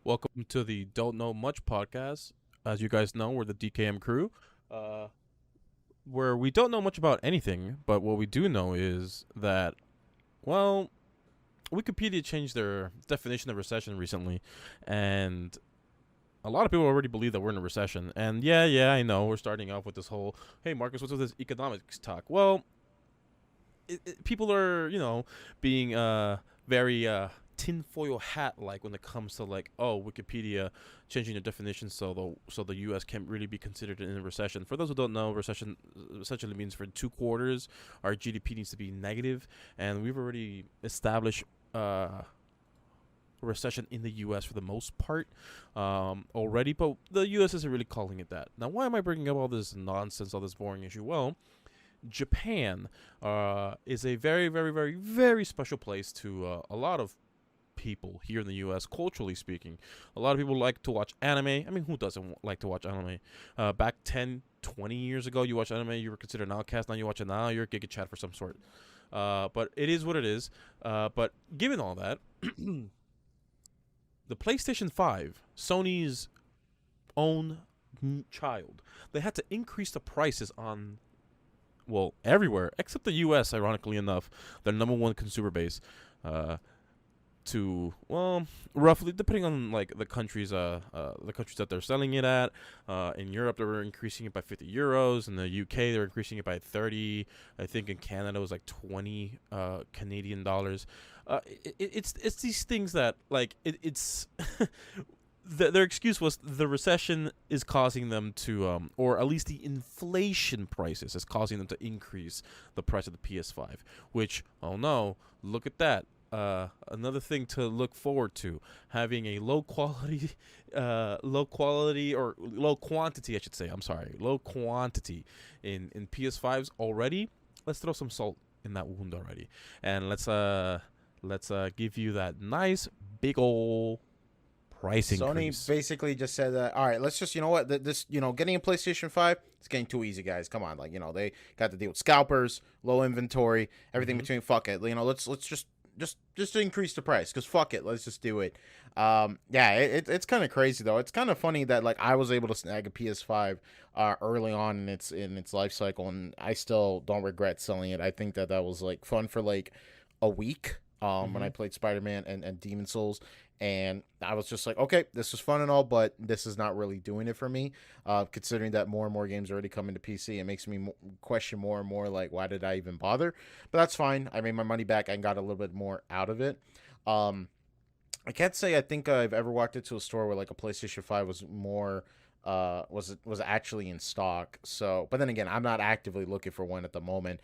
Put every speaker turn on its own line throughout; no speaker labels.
Welcome to the Don't Know Much podcast. As you guys know, we're the DKM crew, uh, where we don't know much about anything, but what we do know is that, well, Wikipedia changed their definition of recession recently, and a lot of people already believe that we're in a recession. And yeah, I know we're starting off with this whole, hey, Marcus, what's with this economics talk? Well, people are being very tinfoil hat like when it comes to like, oh, Wikipedia changing the definition so the U.S. can't really be considered in a recession. For those who don't know, recession essentially means for 2 quarters our GDP needs to be negative, and we've already established recession in the U.S. for the most part already, but the U.S. isn't really calling it that. Now, why am I bringing up all this nonsense, all this boring issue? Well, Japan is a very, very, very, very special place to a lot of people here in the U.S. Culturally speaking, a lot of people like to watch anime. I mean, who doesn't like to watch anime? Back 10, 20 years ago, you watch anime, you were considered an outcast. Now you watch it now, you're a Giga Chad for some sort. But it is what it is. But given all that, the PlayStation 5, Sony's own child, they had to increase the prices on, well, everywhere except the U.S. Ironically enough, their number one consumer base, to, well, roughly, depending on like the countries that they're selling it at. In Europe, they were increasing it by 50 euros. In the UK, they're increasing it by 30. I think in Canada it was like 20 Canadian dollars. It's these things that like it's. Their excuse was the recession is causing them to, or at least the inflation prices is causing them to increase the price of the PS5. Which, oh no, look at that. Another thing to look forward to: having a low quality or low quantity, I should say. I'm sorry, low quantity in PS5s already. Let's throw some salt in that wound already, and let's give you that nice big ol' price
Sony
increase.
basically just said that, all right, let's just, you know what, this, getting a PlayStation 5, it's getting too easy, guys. Come on. Like, they got to deal with scalpers, low inventory, everything
Mm-hmm.
between. Fuck it. Let's just increase the price because fuck it. Let's just do it. Yeah, it's kind of crazy, though. It's kind of funny that, like, I was able to snag a PS5 early on in its life cycle, and I still don't regret selling it. I think that was, like, fun for, like, a week. When
Mm-hmm.
I played Spider-Man and Demon Souls, and I was just like, okay, this is fun and all, but this is not really doing it for me. Considering that more and more games are already coming to PC, it makes me question more and more, like, why did I even bother? But that's fine. I made my money back and got a little bit more out of it. Um, I can't say I think I've ever walked into a store where like a PlayStation 5 was more was actually in stock. So, but then again, I'm not actively looking for one at the moment.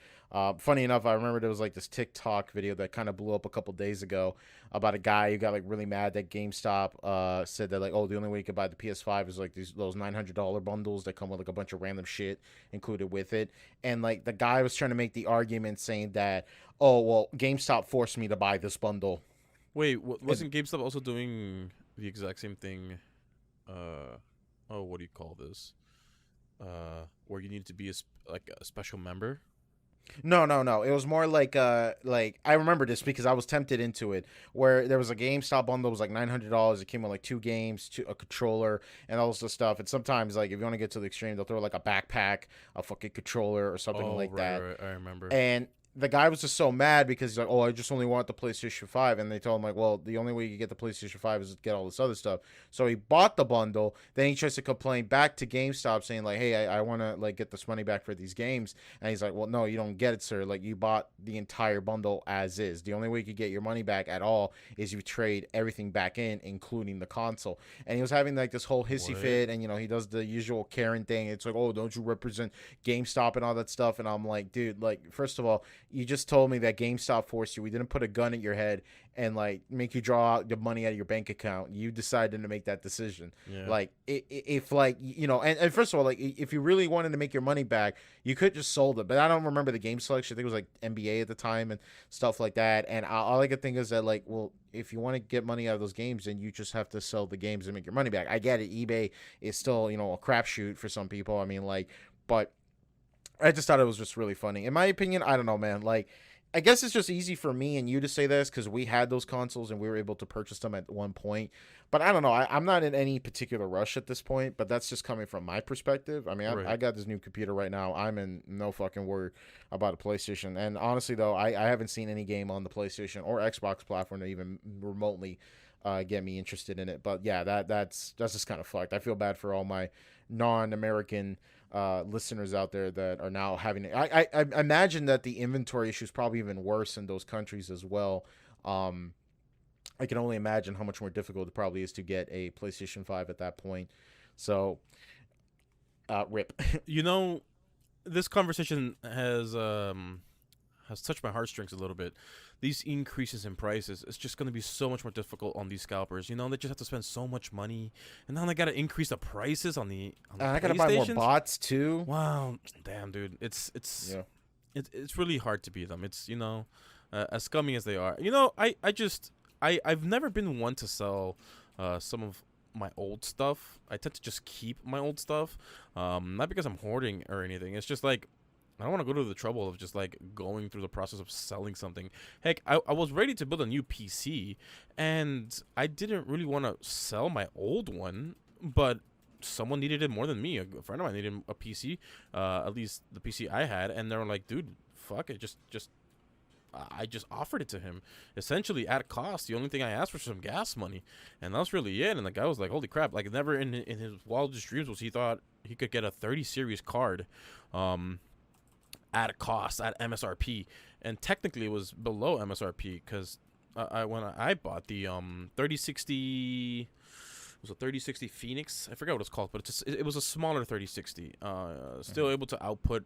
Funny enough, I remember there was like this TikTok video that kind of blew up a couple days ago about a guy who got like really mad that GameStop said that, like, oh, the only way you could buy the PS5 is like those $900 bundles that come with like a bunch of random shit included with it. And like the guy was trying to make the argument saying that, oh, well, GameStop forced me to buy this bundle.
Wait,
And
wasn't GameStop also doing the exact same thing? Uh, oh, what do you call this? Where you need to be like a special member.
no. It was more like I remember this because I was tempted into it. Where there was a GameStop bundle that was like $900. It came with like two games, a controller, and all this stuff. And sometimes, like, if you want to get to the extreme, they'll throw like a backpack, a fucking controller, or something
Oh,
like
right,
that.
right, I remember.
And the guy was just so mad because he's like, "Oh, I just only want the PlayStation 5." And they told him, like, "Well, the only way you get the PlayStation 5 is to get all this other stuff." So he bought the bundle. Then he tries to complain back to GameStop saying, like, "Hey, I want to, like, get this money back for these games." And he's like, "Well, no, you don't get it, sir. Like, you bought the entire bundle as is. The only way you could get your money back at all is you trade everything back in, including the console." And he was having like this whole hissy
What?
fit, and he does the usual Karen thing. It's like, "Oh, don't you represent GameStop and all that stuff?" And I'm like, dude, like, first of all, you just told me that GameStop forced you. We didn't put a gun at your head and like make you draw out the money out of your bank account. You decided to make that decision.
Yeah.
Like, if like, and first of all, like, if you really wanted to make your money back, you could just sold it. But I don't remember the game selection. I think it was like NBA at the time and stuff like that. And all I could think is that, like, well, if you want to get money out of those games, then you just have to sell the games and make your money back. I get it. eBay is still, a crapshoot for some people. I mean, like, but I just thought it was just really funny. In my opinion, I don't know, man. Like, I guess it's just easy for me and you to say this because we had those consoles and we were able to purchase them at one point. But I don't know. I'm not in any particular rush at this point, but that's just coming from my perspective. I mean,
Right.
I got this new computer right now. I'm in no fucking worry about a PlayStation. And honestly, though, I haven't seen any game on the PlayStation or Xbox platform to even remotely get me interested in it. But yeah, that's just kind of fucked. I feel bad for all my non-American listeners out there that are now having. I imagine that the inventory issue is probably even worse in those countries as well. I can only imagine how much more difficult it probably is to get a PlayStation 5 at that point. So, rip.
You know, this conversation has touched my heartstrings a little bit. These increases in prices, it's just going to be so much more difficult on these scalpers. You know, they just have to spend so much money, and now they got to increase the prices on the
I gotta buy more
PlayStations.
bots too.
Wow, damn, dude,
Yeah.
it's really hard to beat them. It's, you know, as scummy as they are. You know, I've never been one to sell some of my old stuff. I tend to just keep my old stuff, not because I'm hoarding or anything. It's just like, I don't want to go to the trouble of just like going through the process of selling something. Heck, I was ready to build a new PC, and I didn't really want to sell my old one, but someone needed it more than me. A friend of mine needed a PC, at least the PC I had, and they were like, dude, fuck it, just I just offered it to him, essentially at cost. The only thing I asked for was some gas money, and that's really it. And the guy was like, holy crap, like never in his wildest dreams was he thought he could get a 30 series card at a cost, at MSRP, and technically it was below MSRP because when I bought the 3060, it was a 3060 Phoenix. I forgot what it's called, but it was a smaller 3060. Still able to output,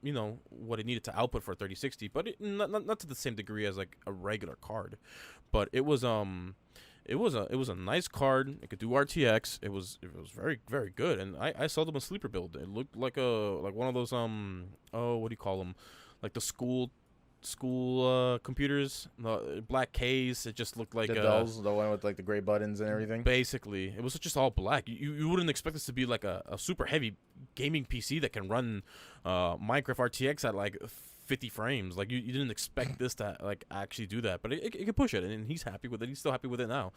you know, what it needed to output for a 3060, but not to the same degree as like a regular card. But it was it was a nice card. It could do RTX. It was very, very good. And I sold them a sleeper build. It looked like one of those what do you call them? Like the school computers, the black case. It just looked like
The Dells, the one with like the gray buttons and everything.
basically, it was just all black. You wouldn't expect this to be like a super heavy gaming PC that can run Minecraft RTX at like 50 frames. Like you didn't expect this to like actually do that, but it can push it, and he's happy with it. He's still happy with it now.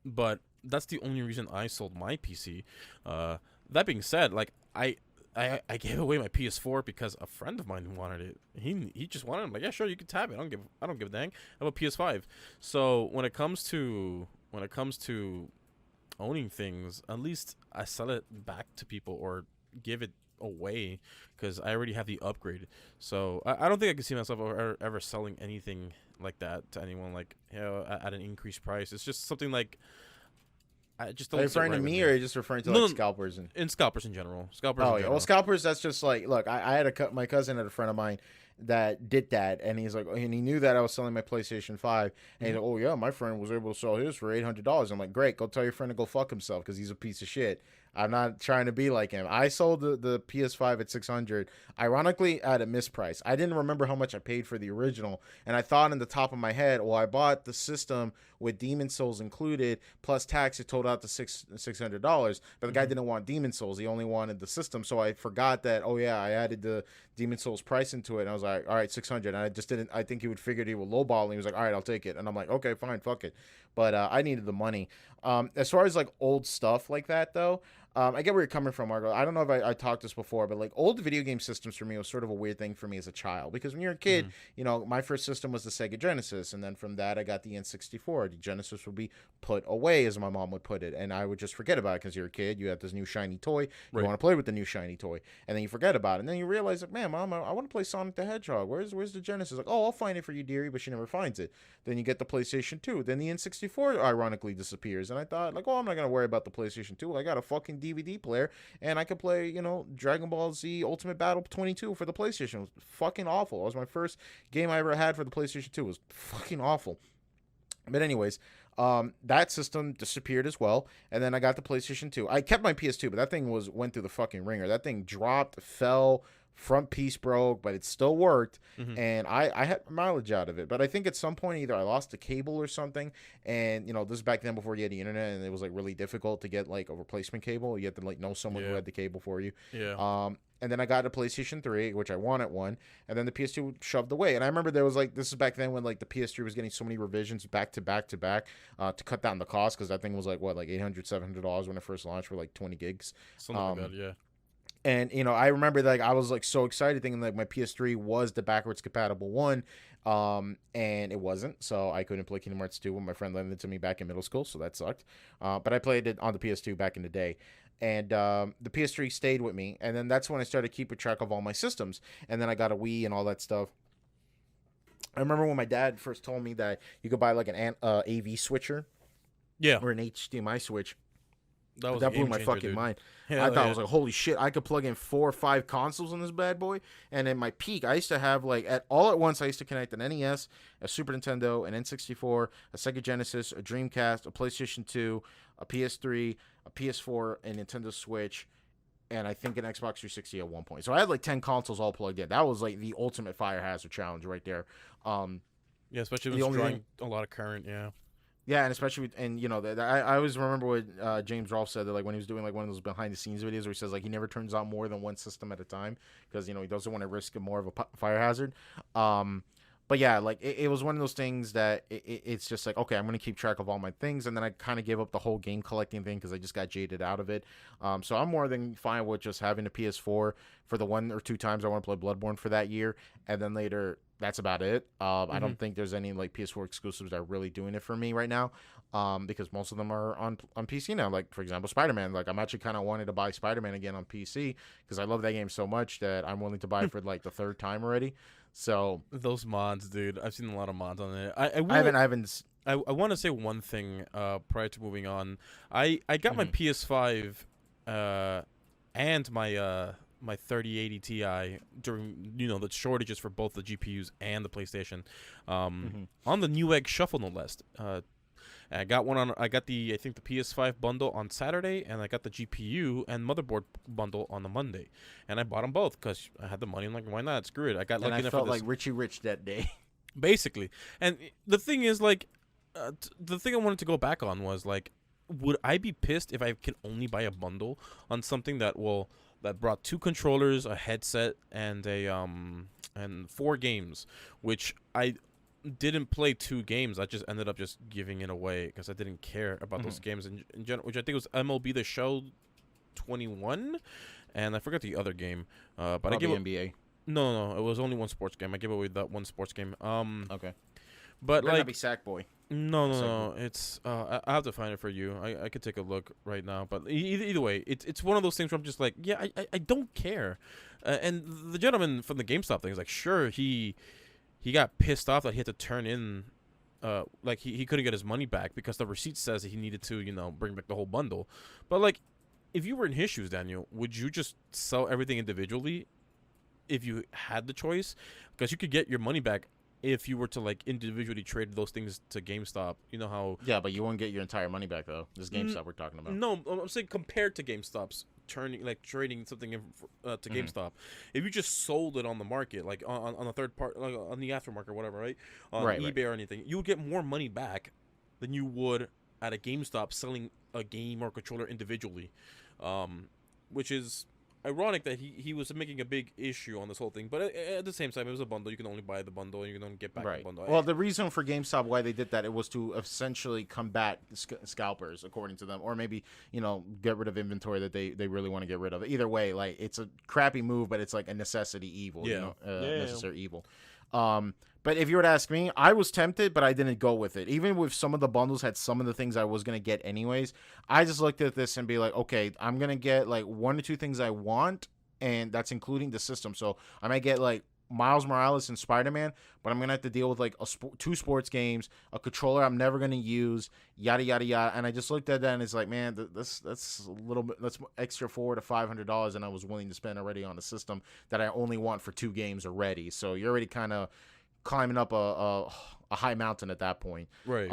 But that's the only reason I sold my PC. That being said, like I gave away my PS4 because a friend of mine wanted it. He just wanted it. I'm like, yeah, sure, you can tab it. I don't give a dang. I have a PS5. So when it comes to owning things, at least I sell it back to people or give it away because I already have the upgrade. So I don't think I can see myself ever selling anything like that to anyone, like, you know, at an increased price. It's just something like, I just don't.
Are you
sit
referring
right
to
with
me, or are you just referring to
No,
like
no,
scalpers and?
in scalpers in general? Scalpers.
Oh
in
yeah,
general.
well, scalpers. That's just like, look, I had my cousin had a friend of mine that did that, and he's like, and he knew that I was selling my PlayStation 5, and he's like, oh yeah, my friend was able to sell his for $800. I'm like, great, go tell your friend to go fuck himself because he's a piece of shit. I'm not trying to be like him. I sold the PS5 at $600, ironically at a misprice. I didn't remember how much I paid for the original, and I thought in the top of my head, well, I bought the system with Demon Souls included plus tax. It totaled out to $600, but the guy didn't want Demon Souls. He only wanted the system, so I forgot that. Oh yeah, I added the Demon Souls price into it, and I was like, all right, 600. And I just didn't. I think he would figure he would lowball, and he was like, all right, I'll take it. And I'm like, okay, fine, fuck it. But I needed the money. As far as like old stuff like that though. I get where you're coming from, Margo. I don't know if I talked this before, but like old video game systems for me was sort of a weird thing for me as a child because when you're a kid, you know, my first system was the Sega Genesis, and then from that I got the N64. The Genesis would be put away, as my mom would put it, and I would just forget about it because you're a kid. You have this new shiny toy. You
Right.
want to play with the new shiny toy, and then you forget about it, and then you realize like, man, Mom, I want to play Sonic the Hedgehog. Where's the Genesis? Like, oh, I'll find it for you, dearie, but she never finds it. Then you get the PlayStation 2. Then the N64 ironically disappears, and I thought like, oh, I'm not gonna worry about the PlayStation 2. I got a fucking DVD player. And I could play, you know, Dragon Ball Z Ultimate Battle 22 for the PlayStation. It was fucking awful. It was my first game I ever had for the PlayStation 2. It was fucking awful. But anyways, that system disappeared as well. And then I got the PlayStation 2. I kept my PS2, but that thing went through the fucking ringer. That thing dropped, fell, front piece broke, but it still worked. And I had mileage out of it. But I think at some point either I lost the cable or something. And, you know, this is back then before you had the internet, and it was like really difficult to get like a replacement cable. You had to like know someone who
Yeah.
had the cable for you.
Yeah.
And then I got a PlayStation 3, which I wanted one, and then the PS2 shoved away. And I remember there was like, this is back then when like the PS3 was getting so many revisions back to back to back to cut down the cost, because that thing was like what, like $800, $700 when it first launched for like 20 gigs.
Something like that, yeah.
And I remember like I was like so excited thinking like my PS3 was the backwards compatible one, and it wasn't, so I couldn't play Kingdom Hearts 2 when my friend lent it to me back in middle school, so that sucked. But I played it on the PS2 back in the day. And the PS3 stayed with me, and then that's when I started keeping track of all my systems. And then I got a Wii and all that stuff. I remember when my dad first told me that you could buy like an AV switcher, or an HDMI switch. That blew my fucking mind. I thought I was like, holy shit, I could plug in 4 or 5 consoles in this bad boy. And at my peak, I used to have like all at once, I used to connect an NES, a Super Nintendo, an N64, a Sega Genesis, a Dreamcast, a PlayStation 2, a PS3, a PS4, a Nintendo Switch, and I think an Xbox 360 at one point. So I had like 10 consoles all plugged in. That was like the ultimate fire hazard challenge right there.
Yeah, especially when it's drawing a lot of current, yeah.
Yeah, and especially and I always remember what James Rolfe said, that like when he was doing like one of those behind the scenes videos where he says like he never turns on more than one system at a time because he doesn't want to risk more of a fire hazard. But yeah, like it was one of those things that it's just like, okay, I'm gonna keep track of all my things, and then I kind of gave up the whole game collecting thing because I just got jaded out of it. So I'm more than fine with just having a PS4 for the 1 or 2 times I want to play Bloodborne for that year, and then later. That's about it. I don't think there's any like PS4 exclusives that are really doing it for me right now, because most of them are on PC now. Like for example, Spider-Man. Like I'm actually kind of wanting to buy Spider-Man again on PC because I love that game so much that I'm willing to buy it for like the 3rd time already. So
those mods, dude, I've seen a lot of mods on it. I
haven't.
I want to say one thing prior to moving on. I got my PS5 and my 3080 Ti during the shortages for both the GPUs and the PlayStation on the Newegg Shuffle, no less. I got the PS5 bundle on Saturday, and I got the GPU and motherboard bundle on the Monday, and I bought them both because I had the money. I'm like, why not? Screw it. I got lucky enough. I felt
like Richie Rich that day,
basically. And the thing is, like, the thing I wanted to go back on was like, would I be pissed if I can only buy a bundle on something that brought 2 controllers, a headset, and and 4 games, which I didn't play 2 games. I just ended up just giving it away because I didn't care about those games in general, which I think was MLB The Show 21, and I forgot the other game. But I gave
NBA.
No, it was only one sports game. I gave away that one sports game.
Okay.
But
better
like,
not be Sackboy.
No. It's I have to find it for you. I could take a look right now. But either way, it's one of those things where I'm just like, yeah, I don't care. And the gentleman from the GameStop thing is like, sure, he got pissed off that he had to turn in, like he couldn't get his money back because the receipt says that he needed to bring back the whole bundle. But like, if you were in his shoes, Daniel, would you just sell everything individually if you had the choice? Because you could get your money back if you were to like individually trade those things to GameStop. You know how?
Yeah, but you won't get your entire money back though. This GameStop we're talking about.
No, I'm saying compared to GameStop's trading something to GameStop. If you just sold it on the market, like on a third part, like on the aftermarket or whatever, right? On eBay or anything, you would get more money back than you would at a GameStop selling a game or controller individually, which is ironic that he was making a big issue on this whole thing. But at the same time, it was a bundle. You can only buy the bundle, and you can only get back the bundle.
Well, the reason for GameStop why they did that, it was to essentially combat scalpers, according to them, or maybe get rid of inventory that they really want to get rid of. Either way, like, it's a crappy move, but it's like a necessity evil. Necessary evil. But if you were to ask me, I was tempted, but I didn't go with it. Even with some of the bundles had some of the things I was going to get anyways, I just looked at this and be like, okay, I'm going to get like 1 or 2 things I want, and that's including the system. So I might get like Miles Morales and Spider-Man, but I'm going to have to deal with like 2 sports games, a controller I'm never going to use, yada, yada, yada. And I just looked at that and it's like, man, that's a little bit, that's extra $400 to $500, and I was willing to spend already on a system that I only want for 2 games already. So you're already kind of climbing up a high mountain at that point.
Right.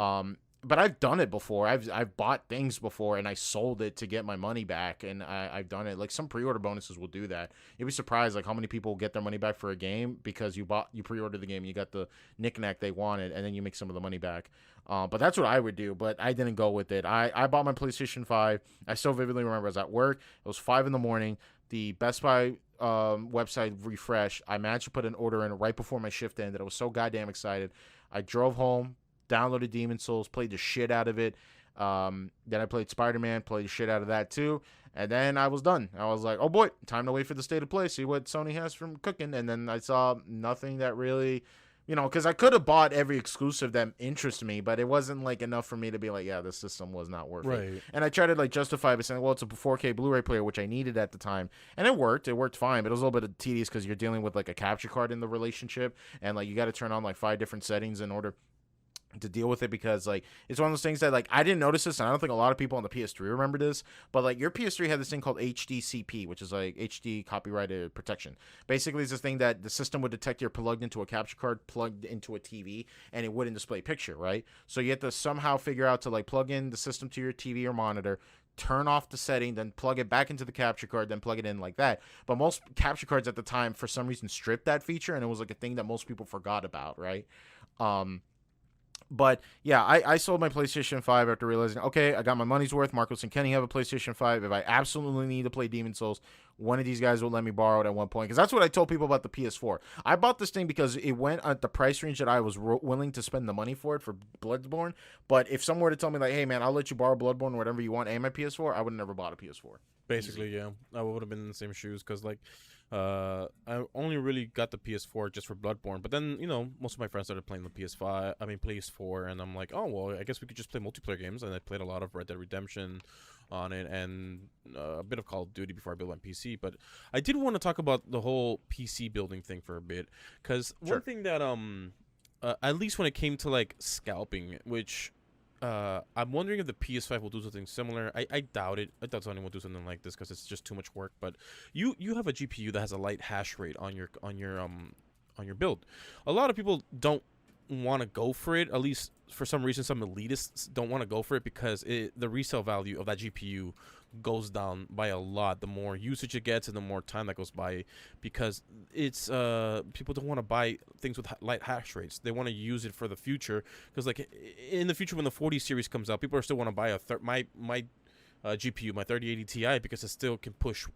But I've done it before. I've bought things before and I sold it to get my money back, and I've done it. Like, some pre-order bonuses will do that. You'd be surprised like how many people get their money back for a game because you pre-ordered the game and you got the knick-knack they wanted, and then you make some of the money back. But that's what I would do, but I didn't go with it. I bought my PlayStation 5. I still vividly remember I was at work. It was 5 in the morning. The Best Buy website refresh. I managed to put an order in right before my shift ended. I was so goddamn excited. I drove home, downloaded Demon Souls, played the shit out of it. Then I played Spider-Man, played the shit out of that too. And then I was done. I was like, oh boy, time to wait for the state of play, see what Sony has from cooking. And then I saw nothing that really, because I could have bought every exclusive that interested me, but it wasn't like enough for me to be like, yeah, this system was not worth it. And I tried to like justify it by saying, well, it's a 4K Blu-ray player, which I needed at the time. And it worked. It worked fine, but it was a little bit tedious because you're dealing with like a capture card in the relationship. And like you got to turn on like 5 different settings in order to deal with it, because like it's one of those things that like I didn't notice this, and I don't think a lot of people on the PS3 remember this, but like your PS3 had this thing called HDCP, which is like HD copyrighted protection. Basically, it's this thing that the system would detect you're plugged into a capture card, plugged into a TV, and it wouldn't display picture, right? So you have to somehow figure out to like plug in the system to your TV or monitor, turn off the setting, then plug it back into the capture card, then plug it in like that. But most capture cards at the time, for some reason, stripped that feature, and it was like a thing that most people forgot about, right? But yeah, I sold my PlayStation 5 after realizing, okay, I got my money's worth. Marcos and Kenny have a PlayStation 5. If I absolutely need to play Demon Souls, one of these guys will let me borrow it at one point. Because that's what I told people about the PS4. I bought this thing because it went at the price range that I was willing to spend the money for it for Bloodborne. But if someone were to tell me, like, hey, man, I'll let you borrow Bloodborne or whatever you want and my PS4, I would have never bought a PS4.
Basically, yeah. I would have been in the same shoes because, like, I only really got the PS4 just for Bloodborne. But then, most of my friends started playing the PS4, and I'm like, oh, well, I guess we could just play multiplayer games. And I played a lot of Red Dead Redemption on it and a bit of Call of Duty before I built my PC. But I did want to talk about the whole PC building thing for a bit, because one thing that, at least when it came to, like, scalping, which... I'm wondering if the PS5 will do something similar. I doubt it. I doubt Sony will do something like this because it's just too much work. But you have a GPU that has a light hash rate on your build. A lot of people don't want to go for it. At least for some reason, some elitists don't want to go for it because the resale value of that GPU goes down by a lot the more usage it gets and the more time that goes by, because it's people don't want to buy things with light hash rates. They want to use it for the future, because like in the future when the 40 series comes out, people are still want to buy my GPU, my 3080 Ti, because it still can push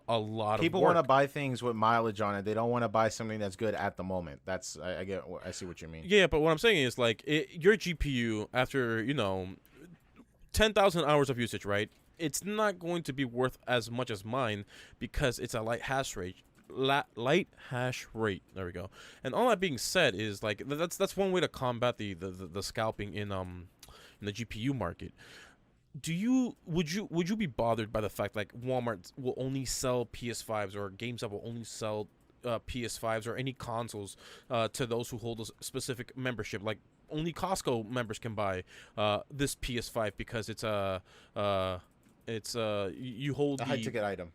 a lot
people
of work.
Want to buy things with mileage on it. They don't want to buy something that's good at the moment. That's I see what you mean.
Yeah, but what I'm saying is like your GPU after 10,000 hours of usage, right? It's not going to be worth as much as mine because it's a light hash rate. Light hash rate. There we go. And all that being said is like that's one way to combat the scalping in the GPU market. Would you be bothered by the fact like Walmart will only sell PS5s or GameStop will only sell PS5s or any consoles to those who hold a specific membership? Like only Costco members can buy this PS5 because you hold
a high ticket item.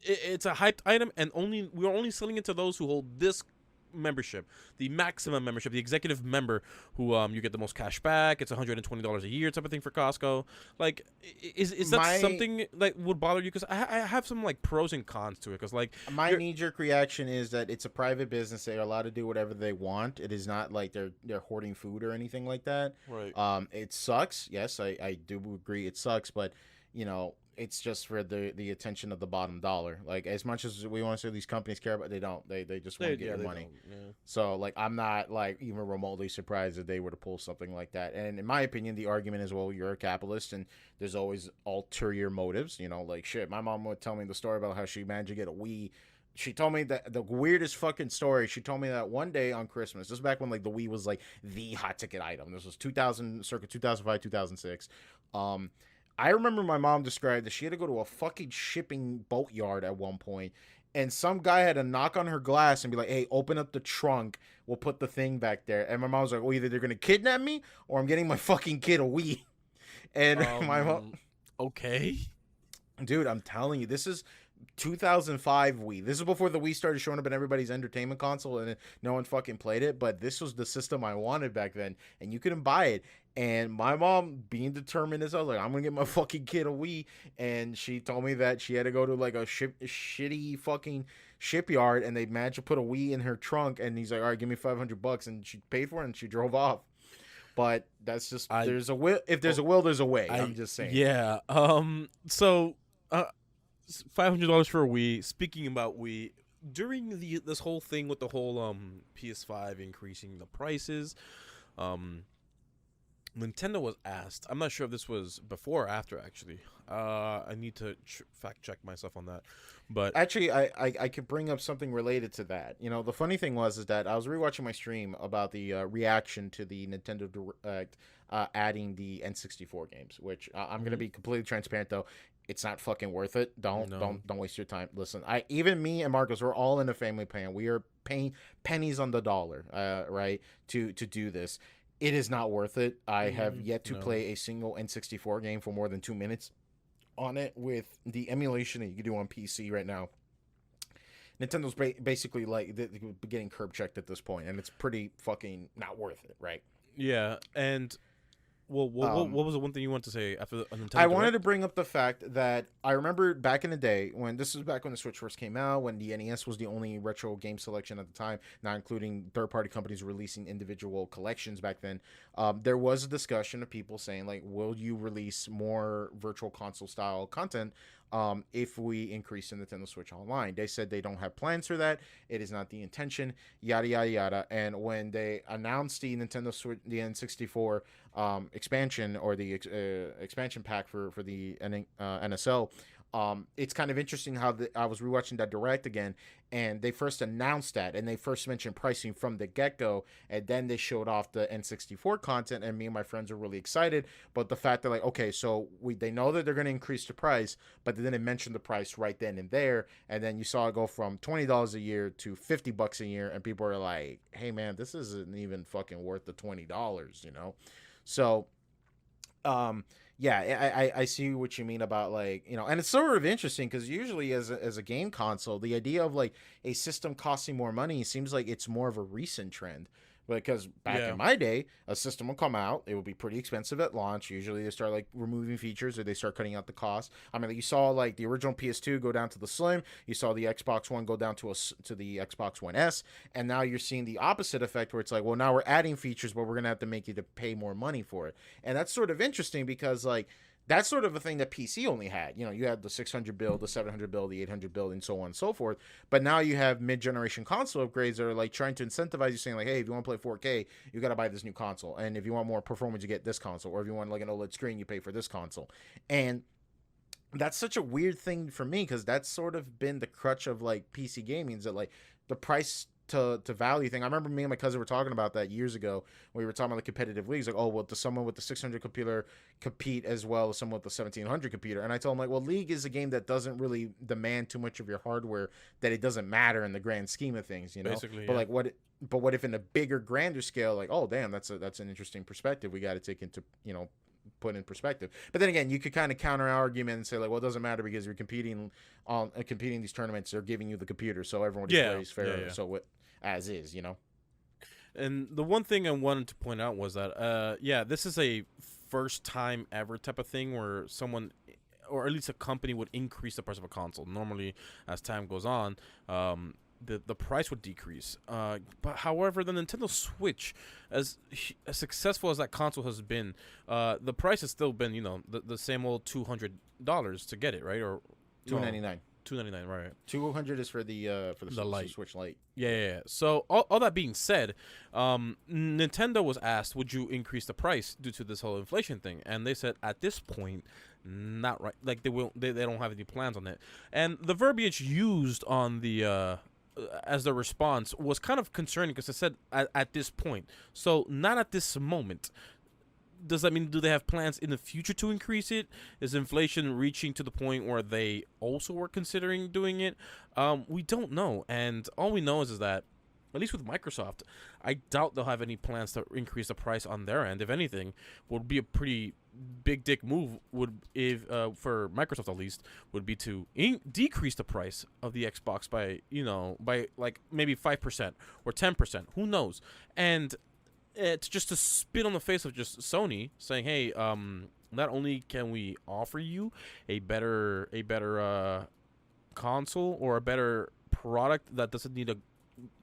It's a hyped item, and we're only selling it to those who hold this membership, the maximum membership, the executive member, who you get the most cash back. It's $120 a year type of thing for Costco. Like, is that something that would bother you? Because I have some like pros and cons to it. Because like
my knee-jerk reaction is that it's a private business. They are allowed to do whatever they want. It is not like they're hoarding food or anything like that.
Right.
It sucks. Yes, I do agree. It sucks, but it's just for the attention of the bottom dollar. Like, as much as we want to say these companies care about, they don't. They just want to get your money.
Yeah.
So, like, I'm not, like, even remotely surprised if they were to pull something like that. And in my opinion, the argument is, well, you're a capitalist, and there's always ulterior motives. Like, shit, my mom would tell me the story about how she managed to get a Wii. She told me that the weirdest fucking story. She told me that one day on Christmas, this is back when, like, the Wii was, like, the hot ticket item. This was circa 2005, 2006. I remember my mom described that she had to go to a fucking shipping boatyard at one point, and some guy had to knock on her glass and be like, hey, open up the trunk. We'll put the thing back there. And my mom was like, well, either they're going to kidnap me or I'm getting my fucking kid a Wii. And my mom...
Okay.
Dude, I'm telling you, this is 2005 Wii. This is before the Wii started showing up in everybody's entertainment console and no one fucking played it, but this was the system I wanted back then, and you couldn't buy it. And my mom, being determined as I was like, I'm gonna get my fucking kid a Wii, and she told me that she had to go to like a shitty fucking shipyard, and they managed to put a Wii in her trunk, and he's like, all right, give me $500, and she paid for it, and she drove off. But that's just there's a will. If there's a will, there's a way. I'm just saying.
Yeah. So $500 for a Wii. Speaking about Wii, during this whole thing with the whole PS5 increasing the prices, um, Nintendo was asked. I'm not sure if this was before or after. Actually, I need to fact check myself on that. But
Actually, I could bring up something related to that. You know, the funny thing was is that I was rewatching my stream about the reaction to the Nintendo Direct adding the N64 games, which I'm gonna be completely transparent though. It's not fucking worth it.
no,
Don't waste your time. Listen, I even me and Marcus, we're all in a family plan. We are paying pennies on the dollar, right, to do this. It is not worth it. I have yet to
no.
play a single N64 game for more than 2 minutes on it with the emulation that you can do on PC right now. Nintendo's basically like they're getting curb checked at this point, and it's pretty fucking not worth it, right?
Yeah, and well,
Um,
what was the one thing you wanted to say after the Nintendo
I wanted
Direct?
to bring up the fact that I remember back in the day when this was back when the Switch first came out, when the NES was the only retro game selection at the time, not including third-party companies releasing individual collections back then. There was a discussion of people saying like, "Will you release more virtual console style content if we increase the Nintendo Switch Online?" They said they don't have plans for that. It is not the intention. Yada yada yada. And when they announced the Nintendo Switch, the N64 expansion or the expansion pack for the NSO. It's kind of interesting how I was rewatching that direct again, and they first announced that, and they first mentioned pricing from the get go, and then they showed off the N64 content, and me and my friends are really excited. But the fact that like, okay, so they know that they're going to increase the price, but they didn't mention the price right then and there, and then you saw it go from $20 a year to $50 a year, and people are like, hey man, this isn't even fucking worth the $20, you know. So, yeah, I see what you mean about like, you know, and it's sort of interesting because usually as a game console, the idea of like a system costing more money seems like it's more of a recent trend. Because back
Yeah,
in my day, a system will come out, it will be pretty expensive at launch. Usually they start like removing features or they start cutting out the cost. I mean, like, you saw like the original PS2 go down to the Slim, you saw the Xbox One go down to the Xbox One S, and now you're seeing the opposite effect where it's like, well, now we're adding features, but we're gonna have to make you to pay more money for it. And that's sort of interesting because like that's sort of a thing that PC only had. You know, you had the 600 build, the 700 build, the 800 build, and so on and so forth. But now you have mid-generation console upgrades that are like trying to incentivize you, saying like, hey, if you want to play 4K, you got to buy this new console, and if you want more performance, you get this console, or if you want like an OLED screen, you pay for this console. And that's such a weird thing for me because that's sort of been the crutch of like PC gaming, is that like the price to value thing. I remember me and my cousin were talking about that years ago. We were talking about the competitive leagues, like, oh, well, does someone with the 600 computer compete as well as someone with the 1700 computer? And I told him like, well, League is a game that doesn't really demand too much of your hardware, that it doesn't matter in the grand scheme of things, you know.
basically,
But
yeah.
like, what if in a bigger, grander scale, like, oh, damn, that's an interesting perspective we got to take into, you know, put in perspective. But then again, you could kind of counter argument and say like, well, it doesn't matter because you're competing these tournaments. They're giving you the computer, so everyone just
Yeah,
plays fair.
yeah, yeah.
So what, as is, you know.
And the one thing I wanted to point out was that, yeah, this is a first time ever type of thing where someone, or at least a company, would increase the price of a console. Normally, as time goes on, the price would decrease. But however, the Nintendo Switch, as successful as that console has been, the price has still been, you know, the same old $200 to get it, right? Or
$299.
$299, right?
200 is for the
Lite.
Switch Lite.
Yeah. So all that being said, Nintendo was asked, "Would you increase the price due to this whole inflation thing?" And they said, "At this point, not right. Like they don't have any plans on it." And the verbiage used on the as the response was kind of concerning because it said at this point, so not at this moment. Does that mean, do they have plans in the future to increase it? Is inflation reaching to the point where they also were considering doing it? We don't know, and all we know is that, at least with Microsoft, I doubt they'll have any plans to increase the price on their end. If anything, would be a pretty big dick move. Would, if for Microsoft at least, would be to decrease the price of the Xbox by, you know, by like maybe 5% or 10%. Who knows? And it's just to spit on the face of just Sony saying, hey, not only can we offer you a better console or a better product that doesn't need a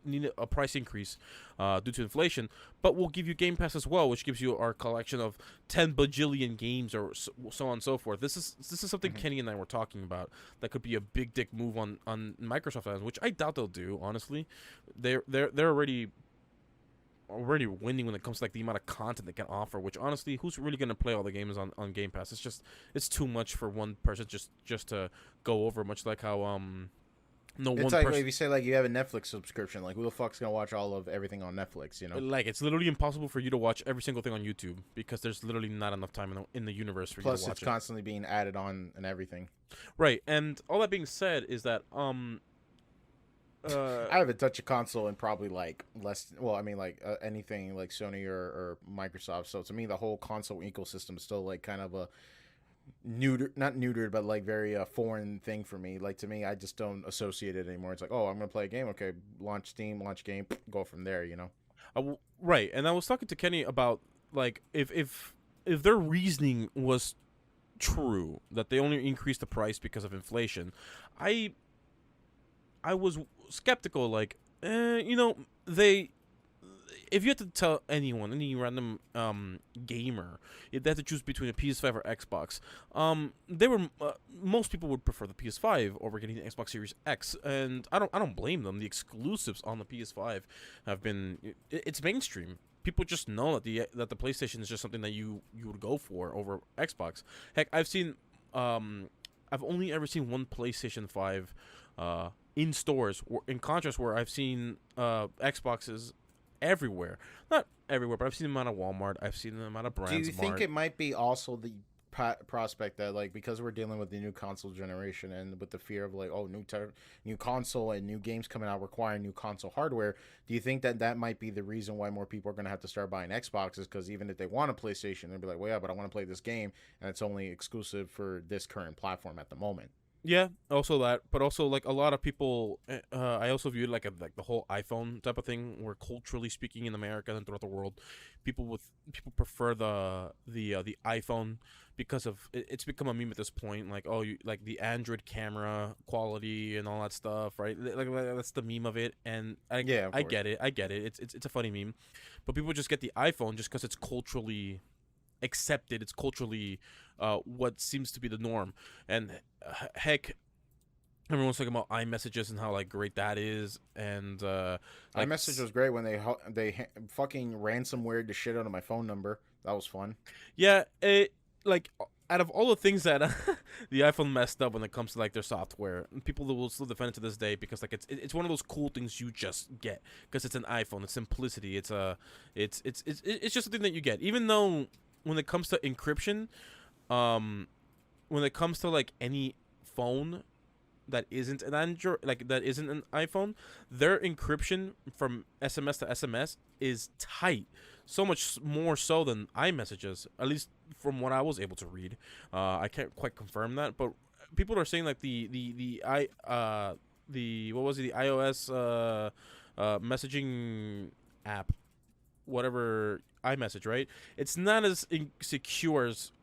need a price increase due to inflation, but we'll give you Game Pass as well, which gives you our collection of 10 bajillion games or so on and so forth. This is something Kenny and I were talking about that could be a big dick move on Microsoft ends, which I doubt they'll do. Honestly, they're already winning when it comes to like the amount of content they can offer, which honestly, who's really going to play all the games on Game Pass? It's too much for one person just to go over, much like how no
It's
one
like
person,
if you say like you have a Netflix subscription, like who the fuck's gonna watch all of everything on Netflix, you know?
like it's literally impossible for you to watch every single thing on YouTube because there's literally not enough time in the universe for you
Plus,
to watch
it's
it.
constantly being added on and everything.
Right, and all that being said is that
I haven't touched a console in probably like less. Well, I mean, like anything like Sony or Microsoft. So to me, the whole console ecosystem is still like kind of a not neutered, but like very foreign thing for me. Like to me, I just don't associate it anymore. It's like, oh, I'm gonna play a game. Okay, launch Steam, launch game, go from there. You know.
right, and I was talking to Kenny about like if their reasoning was true that they only increased the price because of inflation, I was skeptical. Like, they. If you had to tell anyone, any random gamer, if they had to choose between a PS5 or Xbox, most people would prefer the PS5 over getting the Xbox Series X, and I don't blame them. The exclusives on the PS5 have been it's mainstream. People just know that the PlayStation is just something that you would go for over Xbox. Heck, I've only ever seen one PlayStation 5 in stores. In contrast, where I've seen Xboxes everywhere. Not everywhere, but I've seen them out of Walmart. I've seen them out of Brands.
Do you think it might be also the prospect that like because we're dealing with the new console generation and with the fear of like new console and new games coming out requiring new console hardware, do you think that might be the reason why more people are going to have to start buying Xboxes? Because even if they want a PlayStation, they'll be like, well, yeah, but I want to play this game and it's only exclusive for this current platform at the moment.
Yeah, also that, but also like a lot of people, I also view it like the whole iPhone type of thing, where culturally speaking in America and throughout the world, people prefer the iPhone because of it's become a meme at this point. Like, oh, you like the Android camera quality and all that stuff, right? Like that's the meme of it, and I get it, it's a funny meme, but people just get the iPhone just because it's culturally accepted. It's culturally what seems to be the norm, and heck, everyone's talking about iMessages and how like great that is, and like,
iMessage was great when they fucking ransomware the shit out of my phone number. That was fun.
Yeah, it like out of all the things that the iPhone messed up when it comes to like their software, people will still defend it to this day because like it's one of those cool things you just get because it's an iPhone. It's simplicity. It's just something that you get, even though when it comes to encryption, when it comes to like any phone that isn't an Android, like that isn't an iPhone, their encryption from SMS to SMS is tight, so much more so than iMessages, at least from what I was able to read. I can't quite confirm that, but people are saying like the iOS messaging app, whatever, iMessage, right? It's not as secure as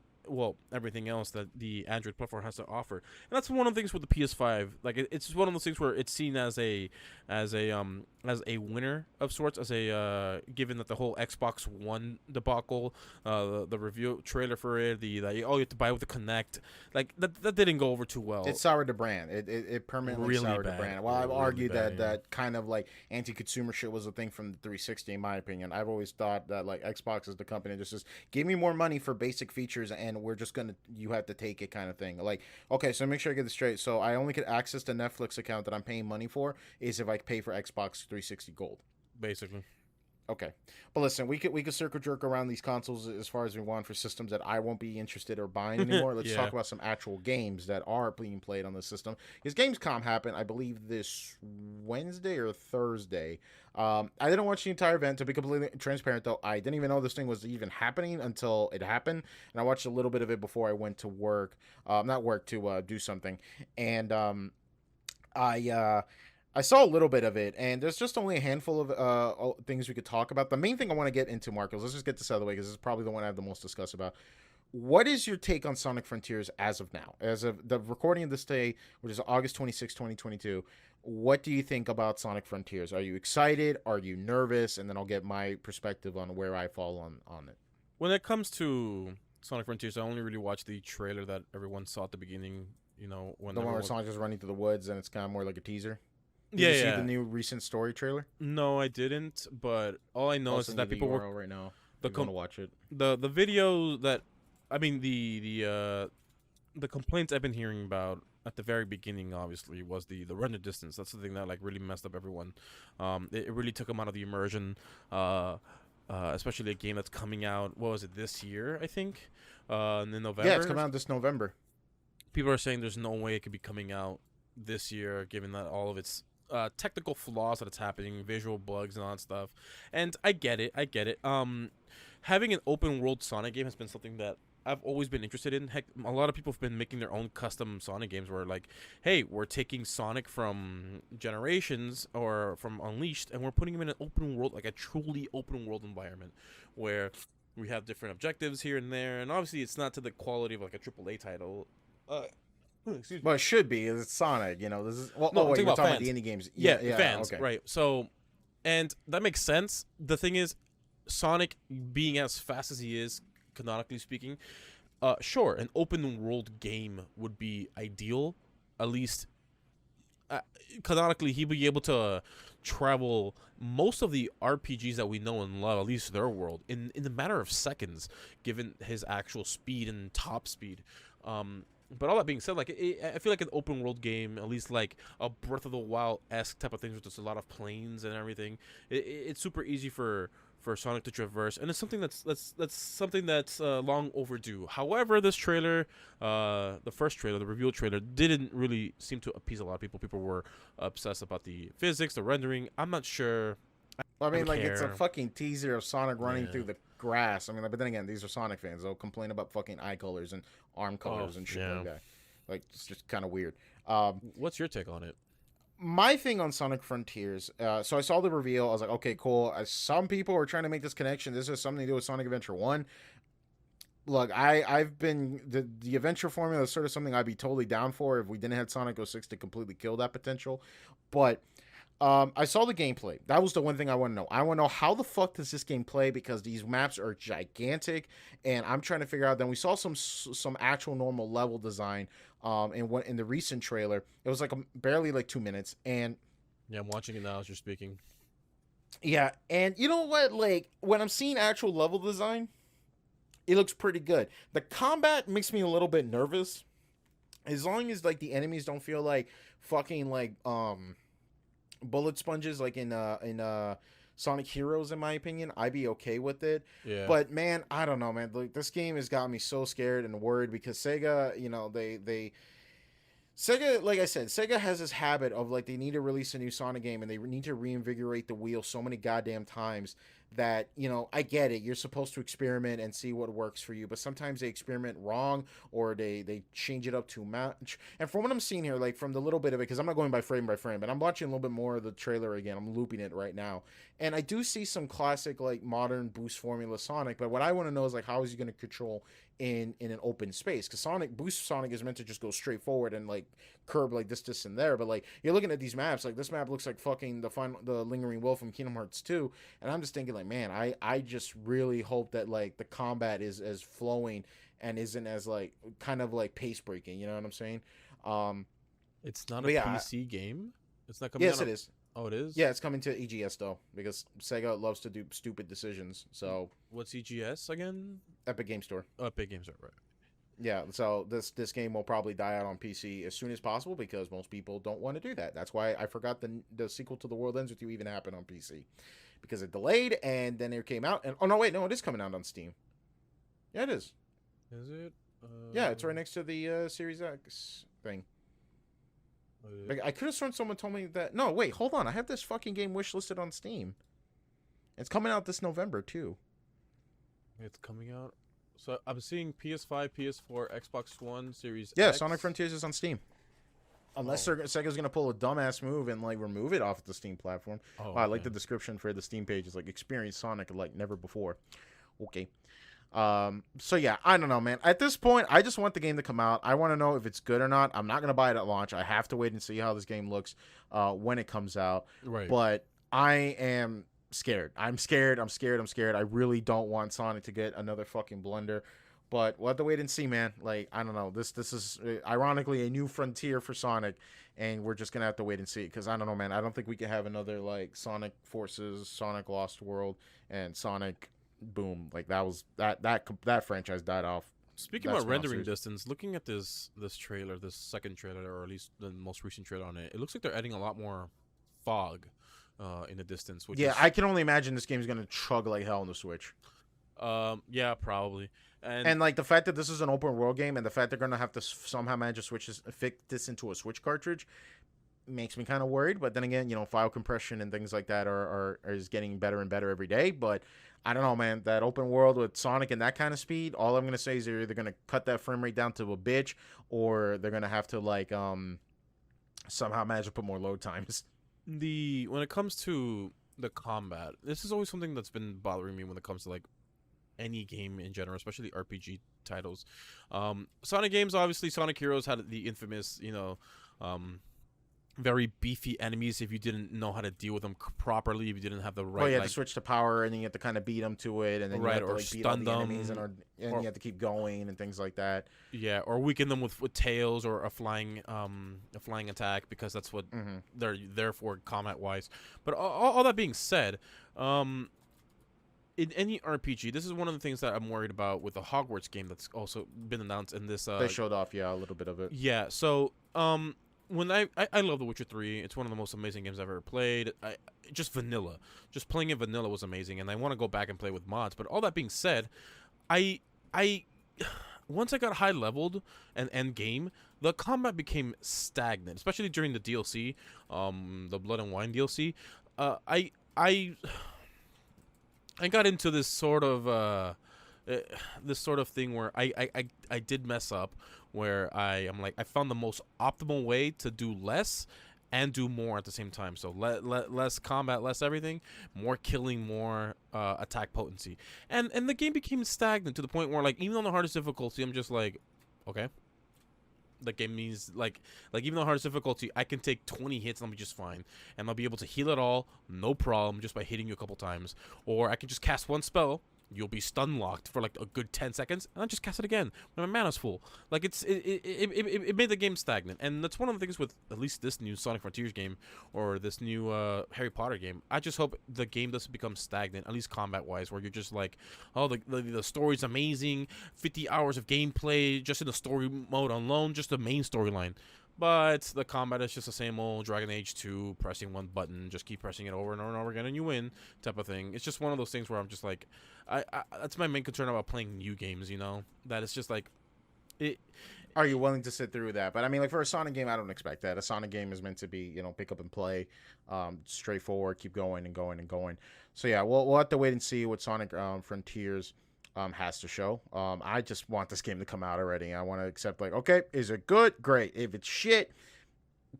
everything else that the Android platform has to offer, and that's one of the things with the PS5. Like it's one of those things where it's seen as a winner of sorts, as a given that the whole Xbox One debacle, the review trailer for it, you have to buy with the Connect, like that didn't go over too well.
It soured the brand. It permanently
really
soured
bad.
the brand. Well, I've
really
argued
bad,
that kind of like anti-consumer shit was a thing from the 360, in my opinion. I've always thought that like Xbox is the company that just give me more money for basic features and we're just gonna, you have to take it kind of thing. Like, okay, so make sure I get this straight. So I only get access to Netflix account that I'm paying money for is if I pay for Xbox 360 Gold.
basically.
Okay, but listen, we could circle jerk around these consoles as far as we want for systems that I won't be interested or buying anymore. Let's
Yeah.
talk about some actual games that are being played on the system. Because Gamescom happened, I believe, this Wednesday or Thursday. I didn't watch the entire event, to be completely transparent. Though I didn't even know this thing was even happening until it happened, and I watched a little bit of it before I went to work, not work, to do something, and I saw a little bit of it, and there's just only a handful of things we could talk about. The main thing I want to get into, Marcos, let's just get this out of the way because this is probably the one I have the most to discuss about. What is your take on Sonic Frontiers as of now? As of the recording of this day, which is August 26, 2022, what do you think about Sonic Frontiers? Are you excited? Are you nervous? And then I'll get my perspective on where I fall on it.
When it comes to Sonic Frontiers, I only really watched the trailer that everyone saw at the beginning. You know, when
The one where
everyone...
Sonic's just running through the woods and it's kind of more like a teaser. Did
Yeah,
you see
yeah.
the new recent story trailer?
No, I didn't. But all I know
I'll
is
send
that
you the
people were
URL right now.
the
If you want to watch it.
the video that I mean the complaints I've been hearing about at the very beginning, obviously, was the render distance. That's the thing that like really messed up everyone. It really took them out of the immersion. Especially a game that's coming out. What was it, this year? I think, in November.
Yeah, it's coming out this November.
People are saying there's no way it could be coming out this year, given that all of its technical flaws that it's happening, visual bugs and all that stuff. And I get it. Having an open world Sonic game has been something that I've always been interested in. Heck, a lot of people have been making their own custom Sonic games where, like, hey, we're taking Sonic from Generations or from Unleashed and we're putting him in an open world, like a truly open world environment where we have different objectives here and there. And obviously, it's not to the quality of like a AAA title. Excuse me.
Well, it should be. It's Sonic, you know. This is well.
No,
Oh, wait,
I'm
we're
talking
talking
about
about the indie games.
Yeah,
Yeah,
fans,
okay.
right? So, and that makes sense. The thing is, Sonic being as fast as he is, canonically speaking, sure, an open world game would be ideal. At least, canonically, he'd be able to travel most of the RPGs that we know and love, at least their world, in the matter of seconds, given his actual speed and top speed. But all that being said, like I feel like an open world game, at least like a Breath of the Wild-esque type of things, with just a lot of planes and everything, it's super easy for Sonic to traverse, and it's something that's something that's long overdue. However, this trailer, the first trailer, the reveal trailer, didn't really seem to appease a lot of people. People were obsessed about the physics, the rendering. I'm not sure.
Well, I mean,
don't
like, it's a
care.
fucking teaser of Sonic running
Yeah.
through the grass. I mean, but then again, these are Sonic fans. They'll complain about fucking eye colors and arm colors and shit
yeah.
like that. Like, it's just kind of weird.
What's your take on it?
My thing on Sonic Frontiers, so I saw the reveal. I was like, okay, cool. Some people are trying to make this connection. This has something to do with Sonic Adventure 1. Look, I've been the adventure formula is sort of something I'd be totally down for if we didn't have Sonic 06 to completely kill that potential. But I saw the gameplay. That was the one thing I want to know. I want to know how the fuck does this game play, because these maps are gigantic, and I'm trying to figure out. Then we saw some actual normal level design in the recent trailer. It was like barely like 2 minutes, and
Yeah, I'm watching it now as you're speaking.
yeah, and you know what? Like, when I'm seeing actual level design, it looks pretty good. The combat makes me a little bit nervous. As long as like the enemies don't feel like fucking like bullet sponges like in Sonic Heroes, in my opinion, I'd be okay with it.
Yeah.
But man, I don't know, man. Like, this game has got me so scared and worried because Sega, you know, Sega, like I said, Sega has this habit of like they need to release a new Sonic game and they need to reinvigorate the wheel so many goddamn times that, you know, I get it. You're supposed to experiment and see what works for you, but sometimes they experiment wrong or they change it up too much. And from what I'm seeing here, like from the little bit of it, because I'm not going by frame, but I'm watching a little bit more of the trailer again. I'm looping it right now. And I do see some classic, like modern boost formula Sonic, but what I want to know is like, how is he going to control in an open space? Because Boost Sonic is meant to just go straight forward and like curb like this and there, but like you're looking at these maps, like this map looks like fucking the Lingering Will from Kingdom Hearts 2, and I'm just thinking like, man, I just really hope that like the combat is as flowing and isn't as like kind of like pace breaking, you know what I'm saying?
It's not a
but yeah,
PC game. It's not coming.
Yes, it is.
Oh, it is.
Yeah, it's coming to EGS though, because Sega loves to do stupid decisions. So
What's EGS again?
Epic Game Store.
Oh, Epic Games are right.
Yeah, so this game will probably die out on PC as soon as possible because most people don't want to do that. That's why I forgot the sequel to The World Ends With You even happened on PC, because it delayed and then it came out. And oh no, wait, no, it is coming out on Steam. Yeah, it is.
Is it?
Yeah, it's right next to the Series X thing. Like, I could have sworn someone told me that. No, wait, hold on. I have this fucking game wish listed on Steam. It's coming out this November too.
It's coming out. So I'm seeing PS5, PS4, Xbox One, Series
Yeah,
X.
Sonic Frontiers is on Steam. Unless Sega's gonna pull a dumbass move and like remove it off the Steam platform.
Oh,
Wow, I like
okay.
the description for the Steam page. It's like experience Sonic like never before. Okay. So yeah, I don't know, man. At this point, I just want the game to come out. I want to know if it's good or not. I'm not gonna buy it at launch. I have to wait and see how this game looks when it comes out.
Right.
But I am scared. I'm scared. I'm scared. I'm scared. I really don't want Sonic to get another fucking blunder. But we'll have to wait and see, man. Like, I don't know. This is ironically a new frontier for Sonic, and we're just gonna have to wait and see. Because I don't know, man. I don't think we can have another like Sonic Forces, Sonic Lost World, and Sonic Boom. Like that franchise died off.
Speaking
That's
about rendering
monsters.
distance, looking at this trailer, this second trailer, or at least the most recent trailer on it, it looks like they're adding a lot more fog in the distance. Which
Yeah,
is,
I can only imagine this game is gonna chug like hell on the Switch.
yeah, probably.
And like the fact that this is an open world game, and the fact they're gonna have to somehow manage to fit this into a Switch cartridge, makes me kind of worried. But then again, file compression and things like that is getting better and better every day. But I don't know, man. That open world with Sonic and that kind of speed, all I'm gonna say is they're either gonna cut that frame rate down to a bitch, or they're gonna have to like somehow manage to put more load times.
When it comes to the combat, this is always something that's been bothering me when it comes to like any game in general, especially RPG titles. Sonic games, obviously, Sonic Heroes had the infamous, very beefy enemies if you didn't know how to deal with them properly, if you didn't have the right.
Oh, you have to switch to power, and then you have to kind of beat them to it, and then
right,
you have to
or
like, beat all
stun
the
them,
enemies, and you have to keep going and things like that.
Yeah, or weaken them with tails or a flying attack, because that's what they're there for combat wise. But all that being said, in any RPG, this is one of the things that I'm worried about with the Hogwarts game that's also been announced in this.
They showed off, a little bit of it.
Yeah, so when I love The Witcher 3. It's one of the most amazing games I've ever played. Just vanilla. Just playing it vanilla was amazing, and I want to go back and play with mods. But all that being said, I once I got high leveled and end game, the combat became stagnant, especially during the DLC, the Blood and Wine DLC. I got into this sort of thing where I did mess up, where I'm like, I found the most optimal way to do less and do more at the same time. So less combat, less everything, more killing, more attack potency, and the game became stagnant to the point where, like, even on the hardest difficulty, I'm just like, okay, the game means like even the hardest difficulty, I can take 20 hits and I'll be just fine, and I'll be able to heal it all, no problem, just by hitting you a couple times. Or I can just cast one spell, you'll be stun locked for like a good 10 seconds, and I'll just cast it again when my mana's full. Like, it made the game stagnant, and that's one of the things with at least this new Sonic Frontiers game, or this new Harry Potter game. I just hope the game doesn't become stagnant, at least combat wise, where you're just like, oh, the story's amazing, 50 hours of gameplay just in the story mode alone, just the main storyline. But the combat is just the same old Dragon Age 2, pressing one button, just keep pressing it over and over and over again, and you win type of thing. It's just one of those things where I'm just like, I that's my main concern about playing new games, that it's just like, it.
Are you willing to sit through that? But I mean, like, for a Sonic game, I don't expect that. A Sonic game is meant to be, pick up and play, straightforward, keep going and going and going. So yeah, we'll have to wait and see what Sonic Frontiers has to show. I just want this game to come out already. I want to accept, like, okay, is it good? Great. If it's shit,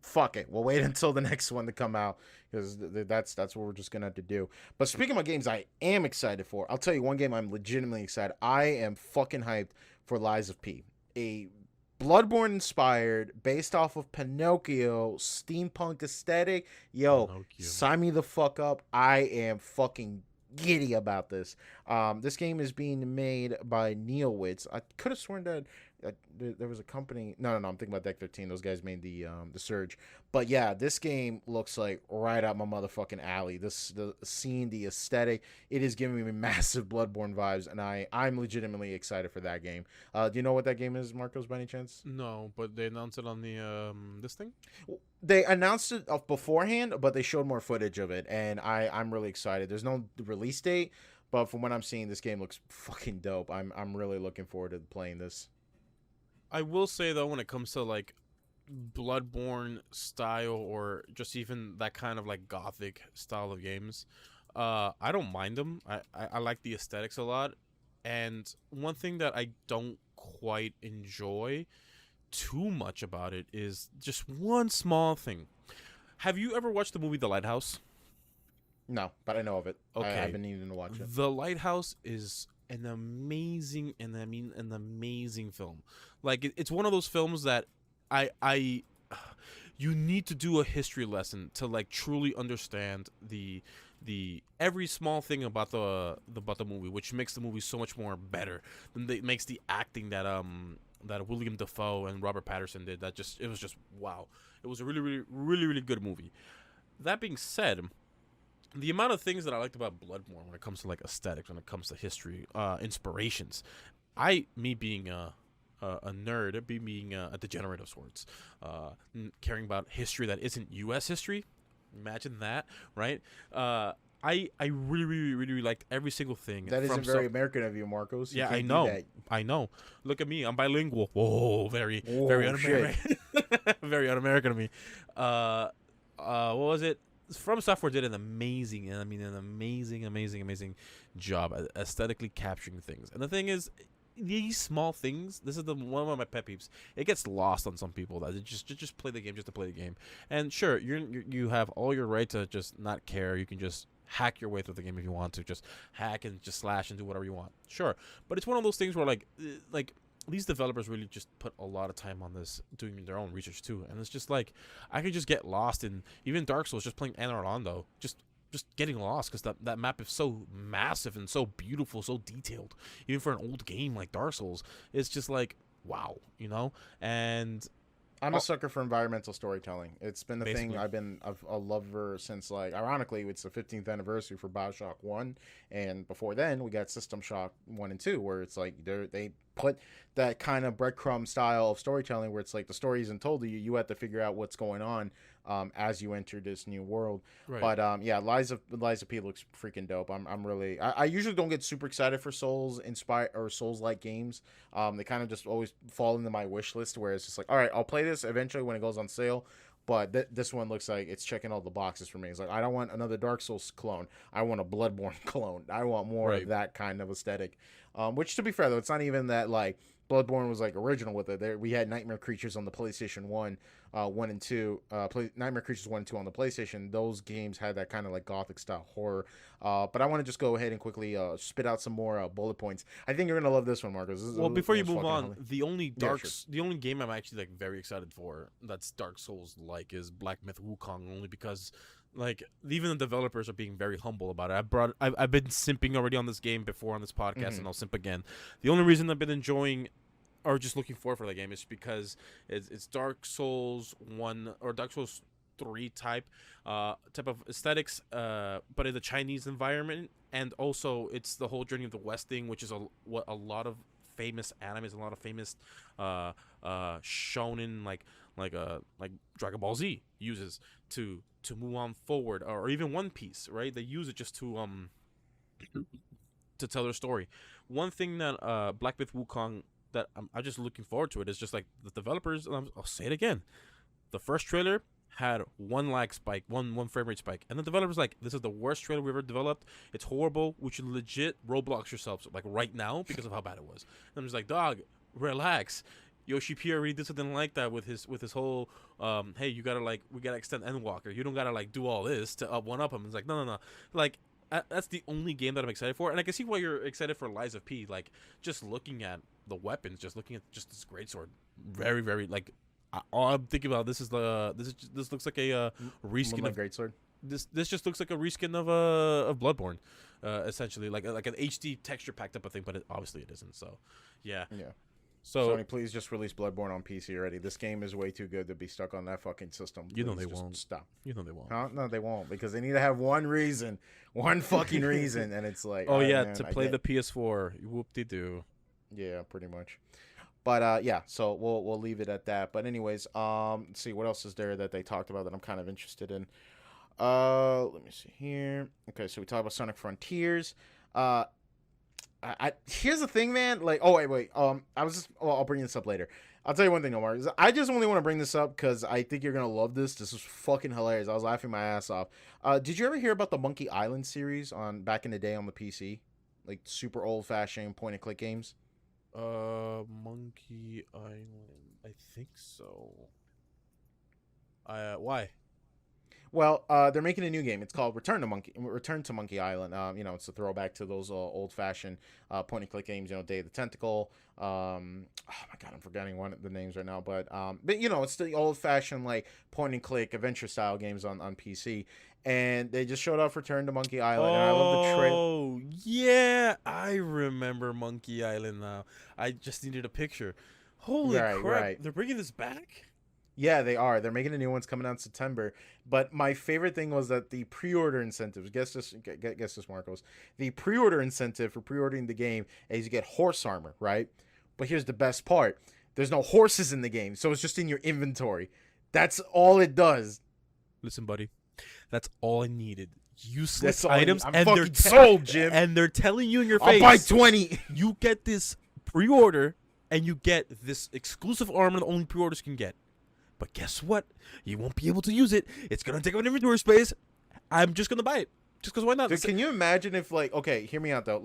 fuck it. We'll wait until the next one to come out, because that's what we're just gonna have to do. But speaking of games I am excited for, I'll tell you one game I'm legitimately excited. I am fucking hyped for Lies of P, a Bloodborne inspired, based off of Pinocchio, steampunk aesthetic. Yo,
Pinocchio.
sign me the fuck up. I am fucking giddy about this. This game is being made by Neowitz. I could have sworn that there was a company. No, I'm thinking about Deck 13. Those guys made the Surge. But yeah, this game looks like right up my motherfucking alley. The scene, the aesthetic, it is giving me massive Bloodborne vibes, and I'm legitimately excited for that game. Do you know what that game is, Marcos, by any chance?
No, but they announced it on the this thing.
They announced it beforehand, but they showed more footage of it, and I'm really excited. There's no release date, but from what I'm seeing, this game looks fucking dope. I'm really looking forward to playing this.
I will say, though, when it comes to like Bloodborne style, or just even that kind of like gothic style of games, I don't mind them. I like the aesthetics a lot. And one thing that I don't quite enjoy too much about it is just one small thing. Have you ever watched the movie The Lighthouse?
No, but I know of it.
Okay.
I've been needing to watch it.
The Lighthouse is an amazing, and I mean an amazing film. Like it's one of those films that I you need to do a history lesson to like truly understand the every small thing about the movie, which makes the movie so much more better than it makes the acting that William Dafoe and Robert Pattinson did. That just, it was just wow. It was a really good movie. That being said, the amount of things that I liked about Bloodborne when it comes to like aesthetics, when it comes to history, inspirations, me being a nerd, being a degenerate of sorts, caring about history that isn't U.S. history. Imagine that, right? I really liked every single thing.
That isn't very American of you, Marcos. You
Yeah, I
can't do
know.
that.
I know. Look at me. I'm bilingual. Whoa, very
Whoa,
un-American. Very un-American of me. What was it? From Software did an amazing, and I mean an amazing job at aesthetically capturing things. And the thing is, these small things, this is the one of my pet peeves. It gets lost on some people that just play the game just to play the game. And sure, you have all your right to just not care. You can just hack your way through the game if you want to. Just hack and just slash and do whatever you want. Sure, but it's one of those things where like these developers really just put a lot of time on this, doing their own research too. And it's just like I could just get lost in even Dark Souls, just playing Anor Londo, just getting lost because that map is so massive and so beautiful, so detailed. Even for an old game like Dark Souls, it's just like wow, you know. And
I'm a sucker for environmental storytelling. It's been the
basically
thing I've been a lover since, like, ironically, it's the 15th anniversary for BioShock 1, and before then we got System Shock 1 and 2, where it's like they put that kind of breadcrumb style of storytelling where it's like the story isn't told to you, you have to figure out what's going on as you enter this new world.
right.
But yeah, Lies of P looks freaking dope. I'm really I usually don't get super excited for Souls inspired or Souls like games. They kind of just always fall into my wish list where it's just like, all right, I'll play this eventually when it goes on sale. But this one looks like it's checking all the boxes for me. It's like, I don't want another Dark Souls clone. I want a Bloodborne clone. I want more
Right.
of that kind of aesthetic. Which, to be fair, though, it's not even that, like, Bloodborne was, like, original with it. We had Nightmare Creatures on the PlayStation 1, 1 and 2. Nightmare Creatures 1 and 2 on the PlayStation. Those games had that kind of, like, Gothic-style horror. But I want to just go ahead and quickly spit out some more bullet points. I think you're going to love this one, Marcos.
Well, before you
this
move on,
fucking-
the only game I'm actually like very excited for that's Dark Souls like is Black Myth Wukong, only because like even the developers are being very humble about it. I've been simping already on this game before on this podcast, and I'll simp again. The only reason I've been enjoying or just looking forward for the game is because it's Dark Souls 1 or Dark Souls 3 type of aesthetics, but in the Chinese environment, and also it's the whole Journey of the West thing, which is what a lot of famous animes, a lot of famous shonen like Dragon Ball Z uses to move on forward, or even One Piece, right? They use it just to tell their story. One thing that Black Myth Wukong that I'm just looking forward to it is just like the developers. I'll say it again. The first trailer had one lag spike, one frame rate spike, and the developers like, this is the worst trailer we've ever developed. It's horrible. We should legit Roblox yourselves like right now because of how bad it was. And I'm just like, dog, relax. Yoshi P already did something like that with his whole hey, you gotta like, we gotta extend Endwalker. You don't gotta like do all this to one up him. It's like no. Like that's the only game that I'm excited for, and I can see why you're excited for Lies of P. Like just looking at the weapons, just looking at just this greatsword, very like. All I'm thinking about this looks like a reskin of
Greatsword.
This just looks like a reskin of Bloodborne, essentially like an HD texture pack type of thing, but obviously it isn't. So, yeah. So
Sony, please just release Bloodborne on PC already. This game is way too good to be stuck on that fucking system.
You know
Please
they
just
won't.
Stop.
You know they won't.
Huh? No, they won't, because they need to have one fucking reason, and it's like,
oh yeah,
man,
to play the PS4. Whoop de doo.
Yeah, pretty much. But yeah, so we'll leave it at that. But anyways, let's see what else is there that they talked about that I'm kind of interested in. Let me see here. Okay, so we talked about Sonic Frontiers. Here's the thing, man. Like, oh wait. I'll bring this up later. I'll tell you one thing, Omar. I just only want to bring this up because I think you're gonna love this. This is fucking hilarious. I was laughing my ass off. Did you ever hear about the Monkey Island series on back in the day on the PC? Like super old fashioned point and click games.
Monkey Island. I think so. Why?
Well, they're making a new game. It's called Return to Monkey Island. It's a throwback to those old-fashioned point-and-click games. Day of the Tentacle. Oh my God, I'm forgetting one of the names right now. But it's the old-fashioned like point-and-click adventure-style games on PC. And they just showed off Return to Monkey Island, and I love the trailer.
Oh yeah, I remember Monkey Island now. I just needed a picture. Holy crap!
Right.
They're bringing this back.
Yeah, they are. They're making a new one's coming out in September. But my favorite thing was that the pre-order incentives. Guess this, Marcos. The pre-order incentive for pre-ordering the game is you get horse armor, right? But here's the best part: there's no horses in the game, so it's just in your inventory. That's all it does.
Listen, buddy, that's all I needed. Useless items,
and they're sold, Jim.
And they're telling you in your face,
I'll buy 20.
You get this pre-order, and you get this exclusive armor that only pre-orders can get. But guess what? You won't be able to use it. It's going to take up inventory space. I'm just going to buy it. Just because why not?
Dude, can you imagine if, like, okay, hear me out, though.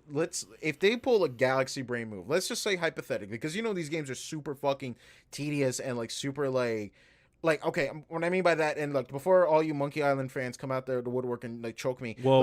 Let's if they pull a Galaxy Brain move, let's just say hypothetically, because, these games are super fucking tedious and, like, super, like, okay, what I mean by that, and, like, before all you Monkey Island fans come out there to woodwork and, like, choke me.
Whoa.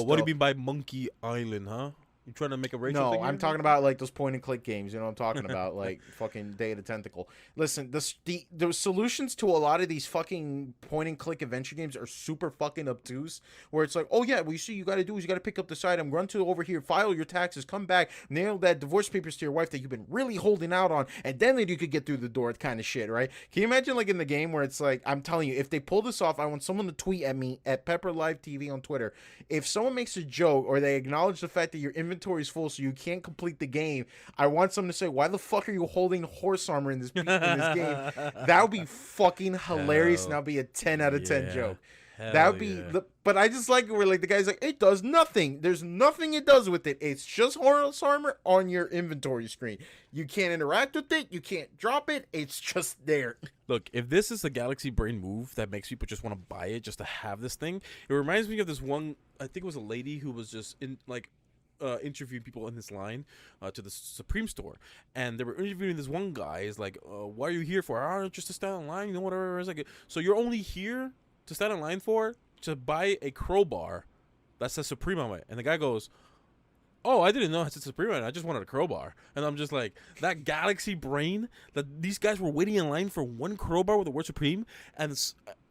What do you mean by Monkey Island, huh? You trying to make a racial thing?
No, I'm talking about like those point and click games. You know what I'm talking about? Like fucking Day of the Tentacle. Listen, the solutions to a lot of these fucking point and click adventure games are super fucking obtuse. Where it's like, oh yeah, what you got to do is you got to pick up this item, run to over here, file your taxes, come back, nail that divorce papers to your wife that you've been really holding out on, and then you could get through the door, kind of shit, right? Can you imagine like in the game where it's like, I'm telling you, if they pull this off, I want someone to tweet at me at Pepper Live TV on Twitter. If someone makes a joke or they acknowledge the fact that your inventory is full, so you can't complete the game, I want someone to say, why the fuck are you holding horse armor in this game? That would be fucking hilarious, and that'd be a 10 out of 10 joke. That would be but I just like it where like the guy's like, it does nothing. There's nothing it does with it. It's just horse armor on your inventory screen. You can't interact with it. You can't drop it. It's just there.
Look, if this is the Galaxy Brain move that makes people just want to buy it just to have this thing, it reminds me of this one, I think it was a lady who was just in like interviewing people in this line to the Supreme store, and they were interviewing this one guy. Is like, what are you here for? Oh, just to stand in line, whatever. It's like, so you're only here to stand in line to buy a crowbar that says Supreme on it. And the guy goes, oh, I didn't know it said Supreme on it. I just wanted a crowbar. And I'm just like, that Galaxy Brain, that these guys were waiting in line for one crowbar with the word Supreme. And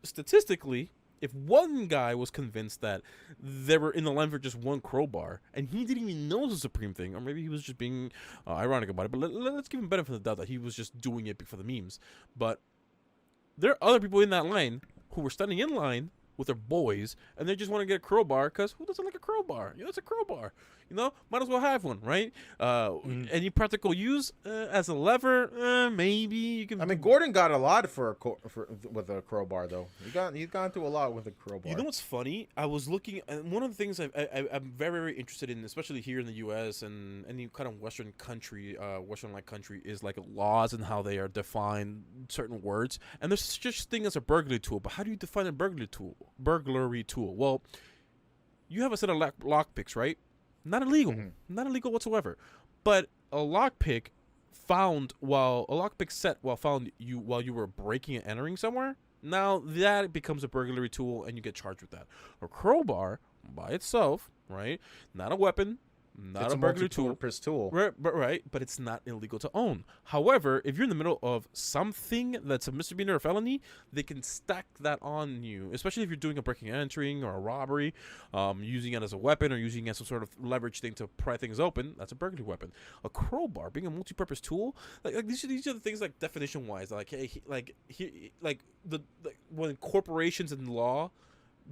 statistically, if one guy was convinced that they were in the line for just one crowbar, and he didn't even know it was a Supreme thing, or maybe he was just being ironic about it, but let's give him benefit of the doubt that he was just doing it for the memes. But there are other people in that line who were standing in line with their boys, and they just want to get a crowbar, because who doesn't like a crowbar? It's a crowbar. Might as well have one, right? Any practical use as a lever? Maybe you can.
I mean, Gordon got a lot with a crowbar, though. He's gone through a lot with a crowbar.
You know what's funny? I was looking, and one of the things I'm very, very interested in, especially here in the U.S. and any kind of Western country, Western-like country, is like laws and how they are defined certain words. And there's such a thing as a burglary tool, but how do you define a burglary tool? Well, you have a set of lockpicks, right? Not illegal, not illegal whatsoever. But a lockpick found while you were breaking and entering somewhere, now that becomes a burglary tool, and you get charged with that. A crowbar by itself, right? Not a weapon. Not a burglary tool. Right, but it's not illegal to own. However, if you're in the middle of something that's a misdemeanor or felony, they can stack that on you, especially if you're doing a breaking and entering or a robbery, using it as a weapon or using it as some sort of leverage thing to pry things open. That's a burglary weapon. A crowbar being a multi-purpose tool, like these are the things, like definition-wise, like when corporations and law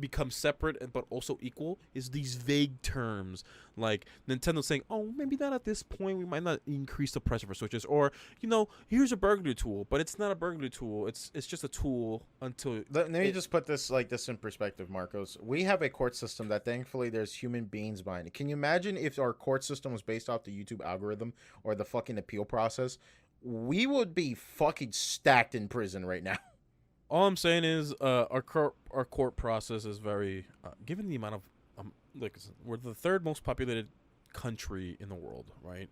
become separate but also equal is these vague terms, like Nintendo saying, oh, maybe not at this point, we might not increase the price of our switches, or here's a burglary tool, but it's not a burglary tool, it's just a tool until
let me just put this in perspective, Marcos. We have a court system that thankfully there's human beings behind it. Can you imagine if our court system was based off the YouTube algorithm or the fucking appeal process? We would be fucking stacked in prison right now.
All I'm saying is our court process is very, given the amount of, we're the third most populated country in the world, right?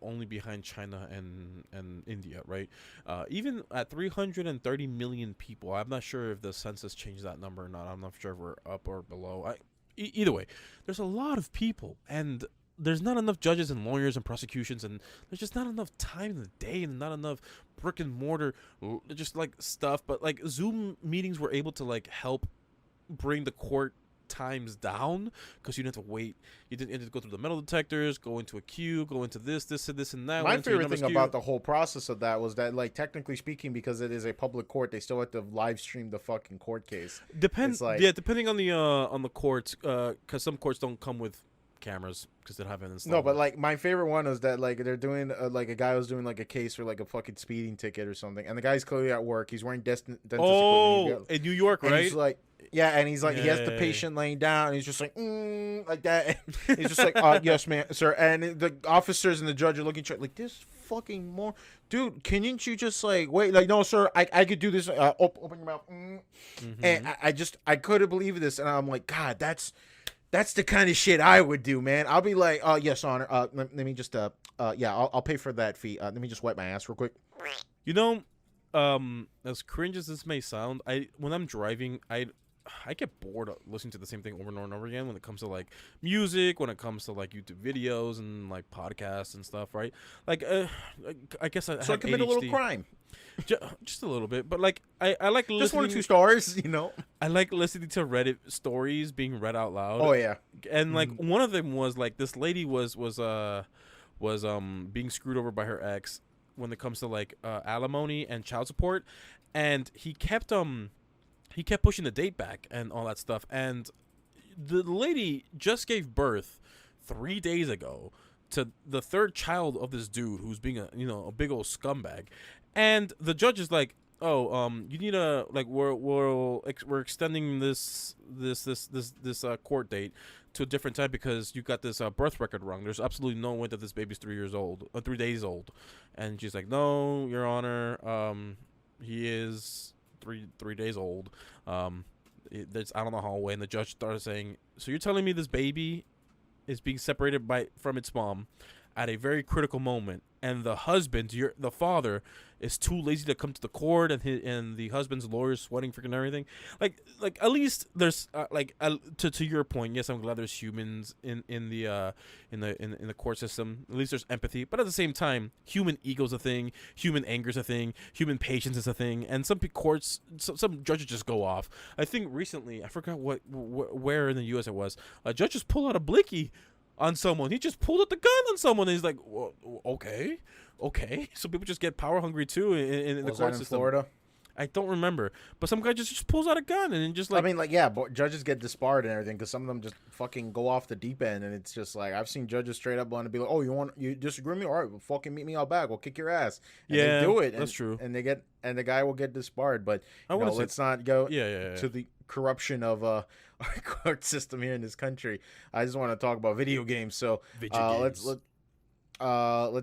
Only behind China and India, right? Even at 330 million people, I'm not sure if the census changed that number or not. I'm not sure if we're up or below. Either way, there's a lot of people, and there's not enough judges and lawyers and prosecutions, and there's just not enough time in the day, and not enough brick and mortar, just like stuff. But like Zoom meetings were able to like help bring the court times down, because you didn't have to wait. You didn't have to go through the metal detectors, go into a queue, go into this and that.
My favorite thing about the whole process of that was that, like, technically speaking, because it is a public court, they still have to live stream the fucking court case.
Depends. Like, yeah, depending on the courts, because some courts don't come with cameras because they don't have it installed.
No, but like my favorite one is that like they're doing like a guy was doing like a case for like a fucking speeding ticket or something, and the guy's clearly at work. He's wearing dentist equipment.
In New York, right?
He's like, yeah, and he's like, he has the patient laying down, and he's just like, like that. And he's just like, yes, man, sir. And the officers and the judge are looking at like, this fucking more, dude. Couldn't you just like wait? Like, no, sir, I could do this. Open your mouth. And I couldn't believe this, and I'm like, God, that's the kind of shit I would do, man. I'll be like, yes, Honor. Let me just, yeah, I'll pay for that fee. Let me just wipe my ass real quick.
You know, as cringe as this may sound, when I'm driving, I get bored of listening to the same thing over and over and over again when it comes to like music, when it comes to like YouTube videos and like podcasts and stuff, right? Like, I guess I
commit ADHD. A little crime.
Just a little bit, but like I like listening.
Just 1 or 2 stars, you know.
I like listening to Reddit stories being read out loud.
Oh yeah,
and like one of them was like this lady was being screwed over by her ex when it comes to like alimony and child support, and he kept pushing the date back and all that stuff, and the lady just gave birth 3 days ago to the third child of this dude who's being a big old scumbag. And the judge is like, you need a like we're extending this court date to a different time because you got this birth record wrong. There's absolutely no way that this baby's 3 days old. And she's like, no, Your Honor, he is three days old. It's out on the hallway, and the judge started saying, so you're telling me this baby is being separated from its mom at a very critical moment, and the husband, the father, is too lazy to come to the court, and the husband's lawyer is sweating freaking everything. Like at least there's to your point. Yes, I'm glad there's humans in the court system. At least there's empathy, but at the same time, human ego's a thing, human anger's a thing, human patience is a thing, and some judges just go off. I think recently, I forgot where in the U.S. it was, a judge just pulled out a blicky on someone. He just pulled out the gun on someone, and he's like, well, okay. So people just get power hungry too in the court system.
Florida?
I don't remember, but some guy just pulls out a gun and just like.
I mean, like, yeah, but judges get disbarred and everything because some of them just fucking go off the deep end, and it's just like I've seen judges straight up want to be like, oh, you disagree with me? All right, well, fucking meet me out back. We'll kick your ass. And
yeah,
they do it.
That's true.
And the guy will get disbarred, but let's not go to the corruption of our court system here in this country. I just want to talk about video games. So let's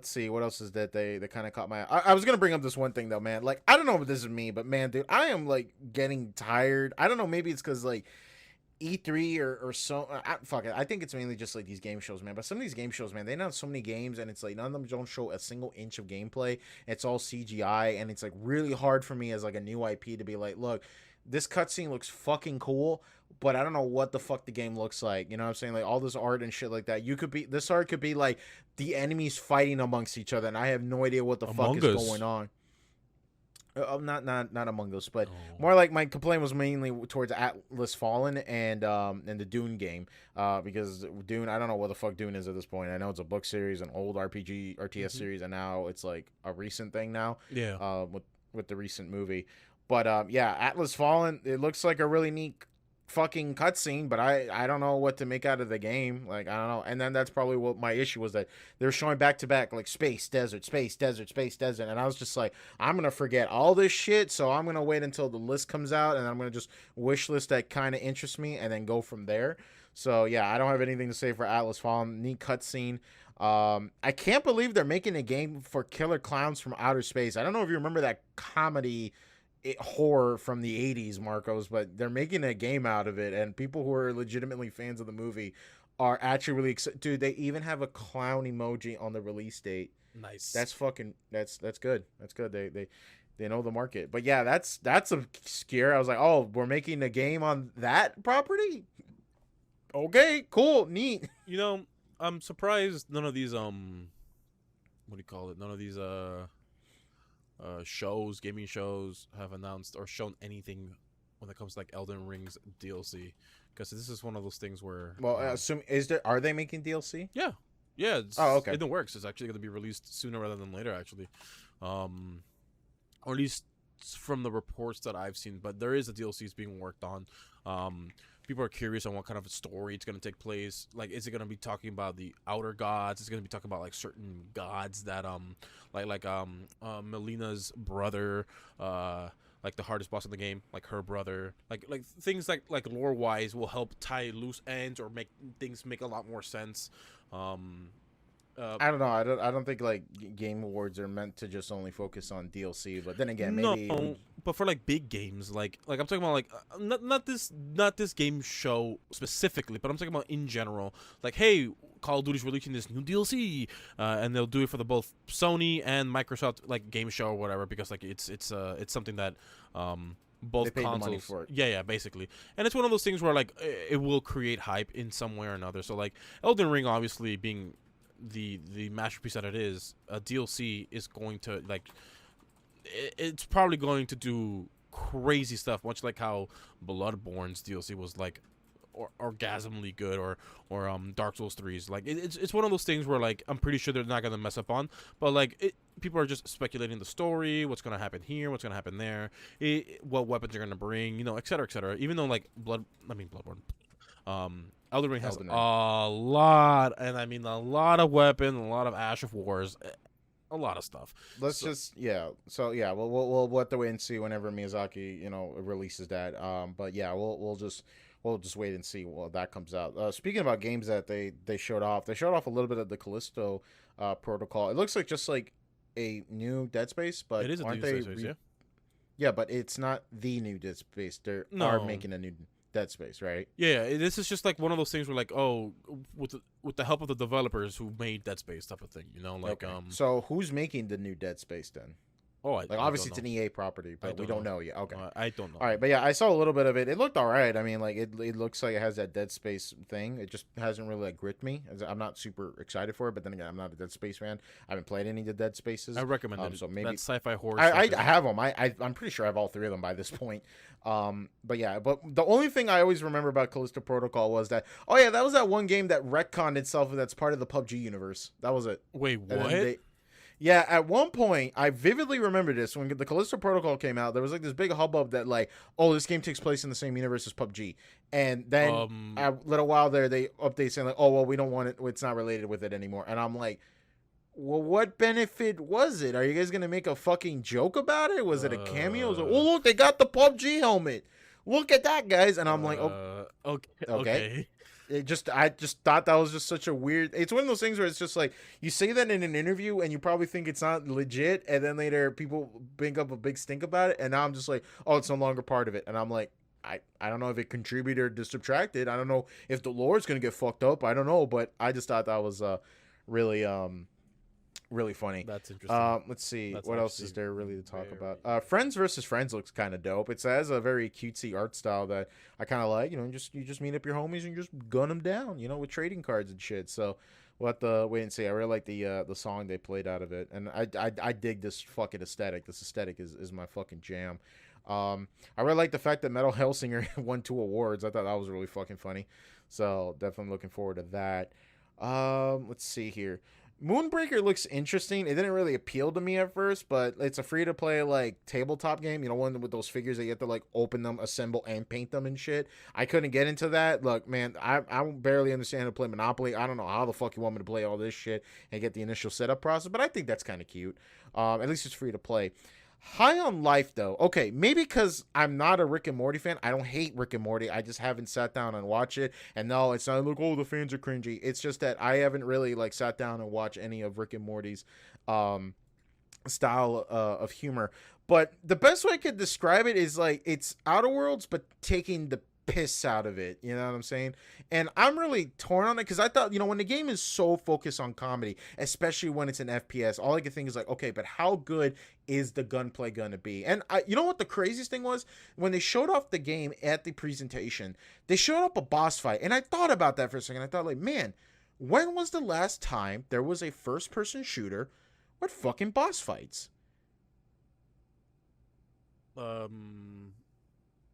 see what else is that they kind of caught my eye. I was gonna bring up this one thing though, man. Like, I don't know if this is me, but man, dude, I am like getting tired. I don't know, maybe it's because like E3 or so. Fuck it. I think it's mainly just like these game shows, man. But some of these game shows, man, they announce so many games, and it's like none of them don't show a single inch of gameplay. It's all CGI, and it's like really hard for me as like a new IP to be like, look, this cutscene looks fucking cool, but I don't know what the fuck the game looks like. You know what I'm saying? Like all this art and shit like that. This art could be like the enemies fighting amongst each other, and I have no idea what the fuck is going on. Not Among Us, but more like my complaint was mainly towards Atlas Fallen and the Dune game, because Dune, I don't know what the fuck Dune is at this point. I know it's a book series, an old RTS series, and now it's like a recent thing now.
Yeah.
With the recent movie. But yeah, Atlas Fallen, it looks like a really neat fucking cutscene, but I don't know what to make out of the game. Like, I don't know. And then that's probably what my issue was, that they're showing back to back like space, desert, space, desert, space, desert. And I was just like, I'm going to forget all this shit. So I'm going to wait until the list comes out, and I'm going to just wish list that kind of interests me and then go from there. So yeah, I don't have anything to say for Atlas Fallen. Neat cutscene. I can't believe they're making a game for Killer Clowns from Outer Space. I don't know if you remember that comedy horror from the 80s, Marcos, but they're making a game out of it, and people who are legitimately fans of the movie are actually really excited. Dude, they even have a clown emoji on the release date.
Nice.
That's fucking that's good. That's good. They know the market. But yeah, that's a scare. I was like, oh, we're making a game on that property. Okay, cool, neat.
I'm surprised none of these what do you call it? None of these shows, gaming shows, have announced or shown anything when it comes to like Elden Ring's DLC, because this is one of those things where
Well, assume are they making DLC?
yeah, it's,
Oh, okay.
in the works. It's actually going to be released sooner rather than later, actually, or at least from the reports that I've seen. But there is a DLC is being worked on. People are curious on what kind of a story it's going to take place. Like, is it going to be talking about the outer gods? Is it going to be talking about like certain gods that Melina's brother, like the hardest boss in the game, like her brother, like things like lore wise will help tie loose ends or make things make a lot more sense.
I don't know. I don't think like Game Awards are meant to just only focus on DLC. But then again, maybe.
No, but for like big games, like I'm talking about like not this game show specifically, but I'm talking about in general. Like, hey, Call of Duty's releasing this new DLC, and they'll do it for the both Sony and Microsoft like game show or whatever, because like it's something that both
They paid the
consoles
money for it.
yeah, basically. And it's one of those things where like it will create hype in some way or another. So like Elden Ring obviously being the masterpiece that it is, a DLC is going to like it's probably going to do crazy stuff, much like how Bloodborne's DLC was like orgasmically good, or Dark Souls 3's. Like it's one of those things where like I'm pretty sure they're not gonna mess up on, but like people are just speculating the story, what's gonna happen here, what's gonna happen there, what weapons are gonna bring, et cetera, et cetera. Even though like Bloodborne, Elden Ring has a lot, and I mean a lot of weapons, a lot of Ash of Wars, a lot of stuff.
So yeah, we'll have to wait and see whenever Miyazaki releases that. But yeah, we'll just wait and see while that comes out. Speaking about games that they showed off, a little bit of the Callisto Protocol. It looks like just like a new Dead Space, but
it is a new Dead Space, yeah.
Yeah, but it's not the new Dead Space. They are making a new Dead Space, right?
Yeah, this is just like one of those things where like, oh, with the help of the developers who made Dead Space type of thing, like
okay. So who's making the new Dead Space then?
Oh,
obviously it's an EA property, but we don't know yet. Okay,
I don't know.
All right, but yeah, I saw a little bit of it. It looked all right. I mean, like it looks like it has that Dead Space thing. It just hasn't really like gripped me. I'm not super excited for it, but then again, I'm not a Dead Space fan. I haven't played any of the Dead Spaces.
I recommend it. So maybe that sci-fi horror.
I have them. I'm pretty sure I have all three of them by this point. But yeah, but the only thing I always remember about Callisto Protocol was that that was that one game that retconned itself that's part of the PUBG universe. That was it.
Wait, what?
Yeah, at one point, I vividly remember this. When the Callisto Protocol came out, there was like this big hubbub that like, oh, this game takes place in the same universe as PUBG. And then a little while there, they update saying like, oh, well, we don't want it. It's not related with it anymore. And I'm like, well, what benefit was it? Are you guys going to make a fucking joke about it? Was it a cameo? Was it, oh, look, they got the PUBG helmet. Look at that, guys. And I'm like, okay. I just thought that was just such a weird. It's one of those things where it's just like you say that in an interview and you probably think it's not legit, and then later people bring up a big stink about it, and now I'm just like, oh, it's no longer part of it, and I'm like, I don't know if it contributed or subtracted. I don't know if the lore is gonna get fucked up. I don't know, but I just thought that was really funny.
That's interesting.
Let's see. What else is there really to talk about? Friends versus Friends looks kind of dope. It has a very cutesy art style that I kind of like. You just meet up your homies and just gun them down, with trading cards and shit. So we'll have to wait and see. I really like the song they played out of it, and I dig this fucking aesthetic. This aesthetic is my fucking jam. I really like the fact that Metal Hellsinger won 2 awards. I thought that was really fucking funny. So definitely looking forward to that. Let's see here. Moonbreaker looks interesting. It didn't really appeal to me at first, but it's a free-to-play, like, tabletop game. One with those figures that you have to, like, open them, assemble, and paint them and shit. I couldn't get into that. Look, man, I barely understand how to play Monopoly. I don't know how the fuck you want me to play all this shit and get the initial setup process, but I think that's kind of cute. At least it's free-to-play. High on Life, though. Okay, maybe because I'm not a Rick and Morty fan. I don't hate Rick and Morty. I just haven't sat down and watched it. And no, it's not like, oh, the fans are cringy. It's just that I haven't really like sat down and watched any of Rick and Morty's style of humor. But the best way I could describe it is like it's Outer Worlds, but taking the piss out of it. You know what I'm saying? And I'm really torn on it because I thought, when the game is so focused on comedy, especially when it's an FPS, all I could think is like, okay, but how good is the gunplay going to be? And you know what the craziest thing was? When they showed off the game at the presentation, they showed up a boss fight. And I thought about that for a second. I thought, like, man, when was the last time there was a first-person shooter with fucking boss fights?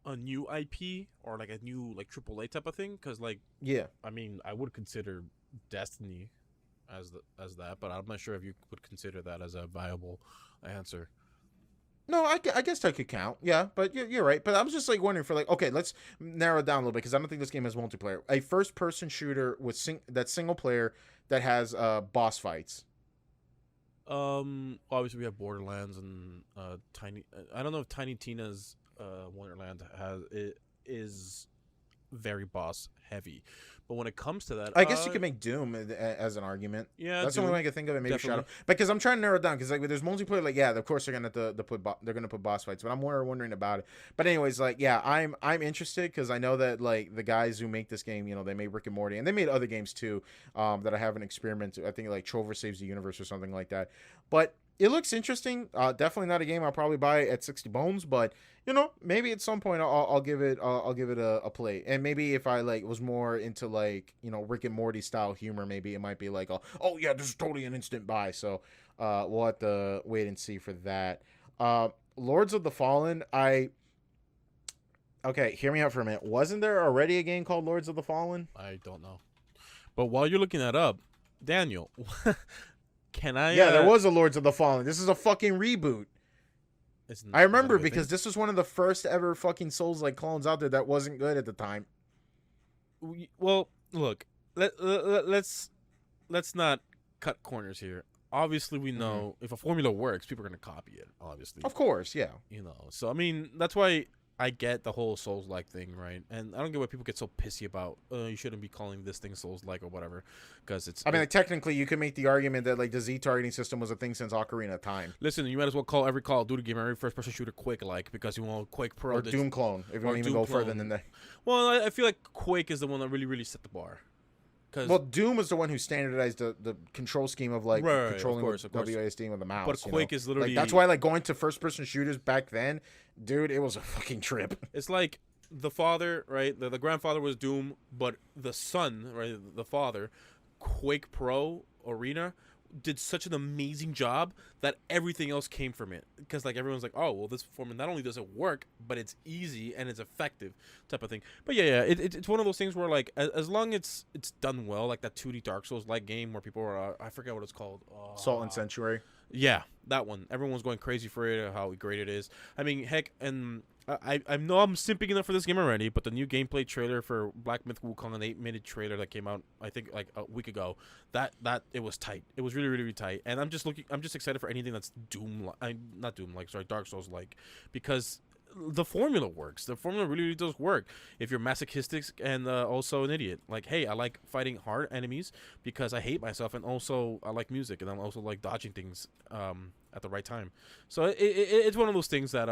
A new IP or like a new like AAA type of thing, because like
Yeah.
I mean I would consider Destiny as that, but I'm not sure if you would consider that as a viable answer.
No, I guess that could count. Yeah, but you're right. But I was just like wondering for like, okay, let's narrow it down a little bit because I don't think this game has multiplayer. A first-person shooter with that single player that has boss fights.
Obviously we have Borderlands and Tiny. I don't know if Tiny Tina's Wonderland is very boss heavy, but when it comes to that,
I guess you could make Doom as an argument.
Yeah,
that's
Doom,
the only way I could think of it. Maybe
definitely.
Shadow, because I'm trying to narrow it down because like there's multiplayer. Like yeah, of course they're gonna they're gonna put boss fights, but I'm more wondering about it. But anyways, like yeah, I'm interested because I know that like the guys who make this game, they made Rick and Morty and they made other games too that I haven't experimented. I think like Trover Saves the Universe or something like that. But it looks interesting. Definitely not a game I'll probably buy at 60 bones, but maybe at some point I'll give it a play. And maybe if I like was more into like Rick and Morty style humor, maybe it might be like oh yeah, this is totally an instant buy. So we'll have to wait and see for that. Lords of the Fallen, okay, hear me out for a minute. Wasn't there already a game called Lords of the Fallen?
I don't know, but while you're looking that up, Daniel. Can I?
Yeah, there was a Lords of the Fallen. This is a fucking reboot. I remember because this was one of the first ever fucking Souls-like clones out there that wasn't good at the time.
Well, look, let's not cut corners here. Obviously, we know if a formula works, people are gonna copy it. Obviously,
of course, yeah.
So I mean, that's why I get the whole Souls-like thing, right? And I don't get why people get so pissy about, you shouldn't be calling this thing Souls-like or whatever, because it's...
I mean, like, technically, you could make the argument that, like, the Z-targeting system was a thing since Ocarina of Time.
Listen, you might as well call every Call of Duty game, every first-person shooter Quake-like, because you want Quake Pro...
Or Doom clone, if you want to even go further than that.
Well, I feel like Quake is the one that really, really set the bar.
Well, Doom was the one who standardized the control scheme of like controlling with WASD with the mouse.
But Quake is literally
like, that's why like going to first person shooters back then, dude, it was a fucking trip.
It's like the father, right? The grandfather was Doom, but the son, right? The father, Quake Pro Arena, did such an amazing job that everything else came from it, because like everyone's like, oh well, this formula not only does it work, but it's easy and it's effective type of thing. But yeah, it's one of those things where like as long as it's done well, like that 2D Dark Souls like game where people are I forget what it's called,
Salt and Sanctuary.
Yeah, that one. Everyone's going crazy for it, how great it is. I mean, heck, and I know I'm simping enough for this game already, but the new gameplay trailer for Black Myth Wukong, an 8-minute trailer that came out, I think like a week ago, that it was tight. It was really, really, really tight. And I'm just excited for anything that's Dark Souls like, because the formula works. The formula really, really does work. If you're masochistic and also an idiot, like, hey, I like fighting hard enemies because I hate myself, and also I like music, and I'm also like dodging things at the right time. So it's one of those things that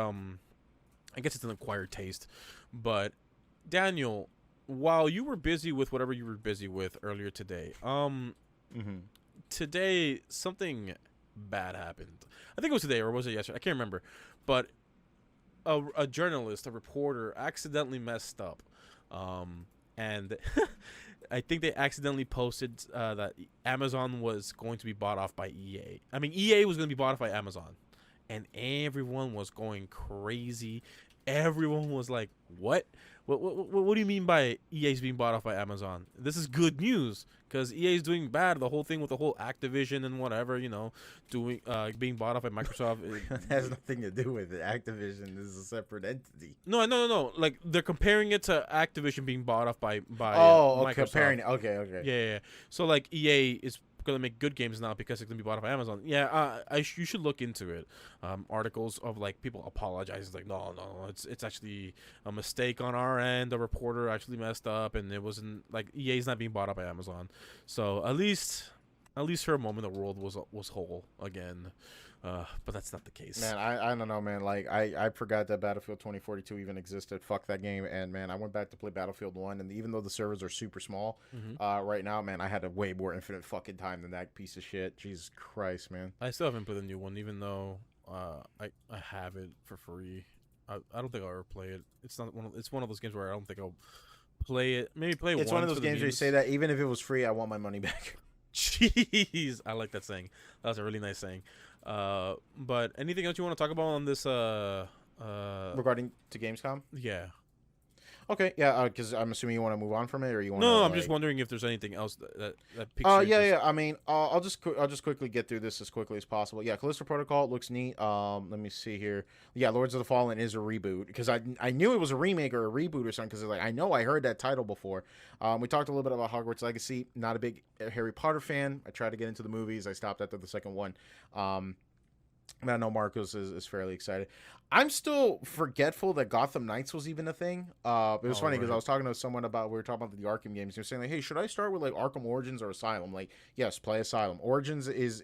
I guess it's an acquired taste. But Daniel, while you were busy with whatever you were busy with earlier today, today something bad happened. I think it was today, or was it yesterday? I can't remember. But a journalist, a reporter, accidentally messed up, and I think they accidentally posted that Amazon was going to be bought off by EA. I mean, EA was going to be bought off by Amazon, and everyone was going crazy. Everyone was like, "What? What do you mean by EA's being bought off by Amazon? This is good news, because EA's doing bad. The whole thing with the whole Activision and whatever, doing being bought off by Microsoft.
It has nothing to do with it. Activision is a separate entity.
No. Like, they're comparing it to Activision being bought off by
Microsoft. Comparing it. Okay.
Yeah. So like EA is gonna make good games now because it's gonna be bought off Amazon. Yeah, you should look into it. Articles of like people apologizing, like no, it's actually a mistake on our end. The reporter actually messed up, and it wasn't like EA's not being bought up by Amazon. So at least at least for a moment the world was whole again. But that's not the case.
Man, I don't know, man. Like I forgot that Battlefield 2042 even existed. Fuck that game. And man, I went back to play Battlefield 1, and even though the servers are super small, right now, man, I had a way more infinite fucking time than that piece of shit. Jesus Christ, man.
I still haven't played the new one, even though I have it for free. I don't think I'll ever play it. It's one of those games where I don't think I'll play it. Maybe play it.
It's one of those games where you say that even if it was free, I want my money back.
Jeez, I like that saying. That's a really nice saying. But anything else you want to talk about on this?
Regarding to Gamescom?
Yeah.
Okay, yeah, because I'm assuming you want to move on from it, or you want?
No, I'm just wondering if there's anything else that piques
yeah,
your interest.
yeah. I mean, I'll just quickly get through this as quickly as possible. Yeah, Callisto Protocol looks neat. Let me see here. Yeah, Lords of the Fallen is a reboot, because I knew it was a remake or a reboot or something, because like I know I heard that title before. We talked a little bit about Hogwarts Legacy. Not a big Harry Potter fan. I tried to get into the movies. I stopped after the second one. And I know Marcos is fairly excited. I'm still forgetful that Gotham Knights was even a thing. It was funny because I was talking to someone we were talking about the Arkham games. They were saying like, hey, should I start with like Arkham Origins or Asylum? Like, yes, play Asylum. Origins is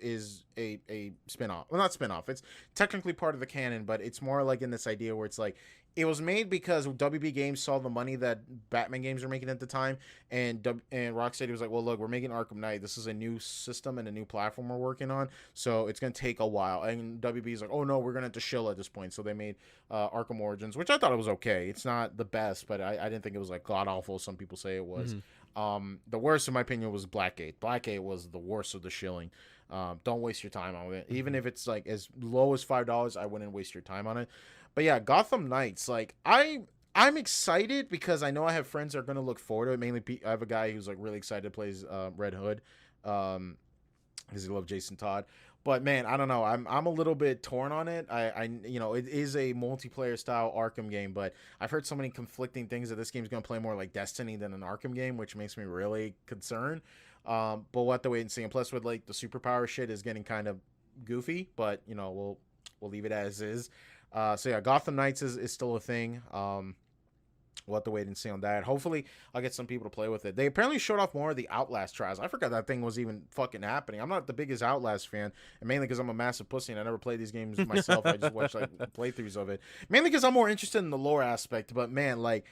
a spin-off. Well, not spin-off. It's technically part of the canon, but it's more like in this idea where it's like, it was made because WB Games saw the money that Batman games were making at the time, and Rocksteady was like, well, look, we're making Arkham Knight. This is a new system and a new platform we're working on, so it's going to take a while. And WB's like, oh, no, we're going to have to shill at this point. So they made Arkham Origins, which I thought it was okay. It's not the best, but I didn't think it was like god-awful. Some people say it was. The worst, in my opinion, was Blackgate. Blackgate was the worst of the shilling. Don't waste your time on it. Even if it's like as low as $5, I wouldn't waste your time on it. But yeah, Gotham Knights, like I'm excited because I know I have friends that are going to look forward to it. Mainly, I have a guy who's like really excited to play Red Hood, because he loves Jason Todd. But man, I don't know. I'm a little bit torn on it. It is a multiplayer style Arkham game, but I've heard so many conflicting things that this game's going to play more like Destiny than an Arkham game, which makes me really concerned. But we'll have to wait and see. And plus, with like the superpower shit is getting kind of goofy, but we'll leave it as is. So yeah, Gotham Knights is still a thing. We'll have to wait and see on that. Hopefully, I'll get some people to play with it. They apparently showed off more of the Outlast trials. I forgot that thing was even fucking happening. I'm not the biggest Outlast fan, and mainly because I'm a massive pussy and I never played these games myself. I just watched like playthroughs of it. Mainly because I'm more interested in the lore aspect. But man, like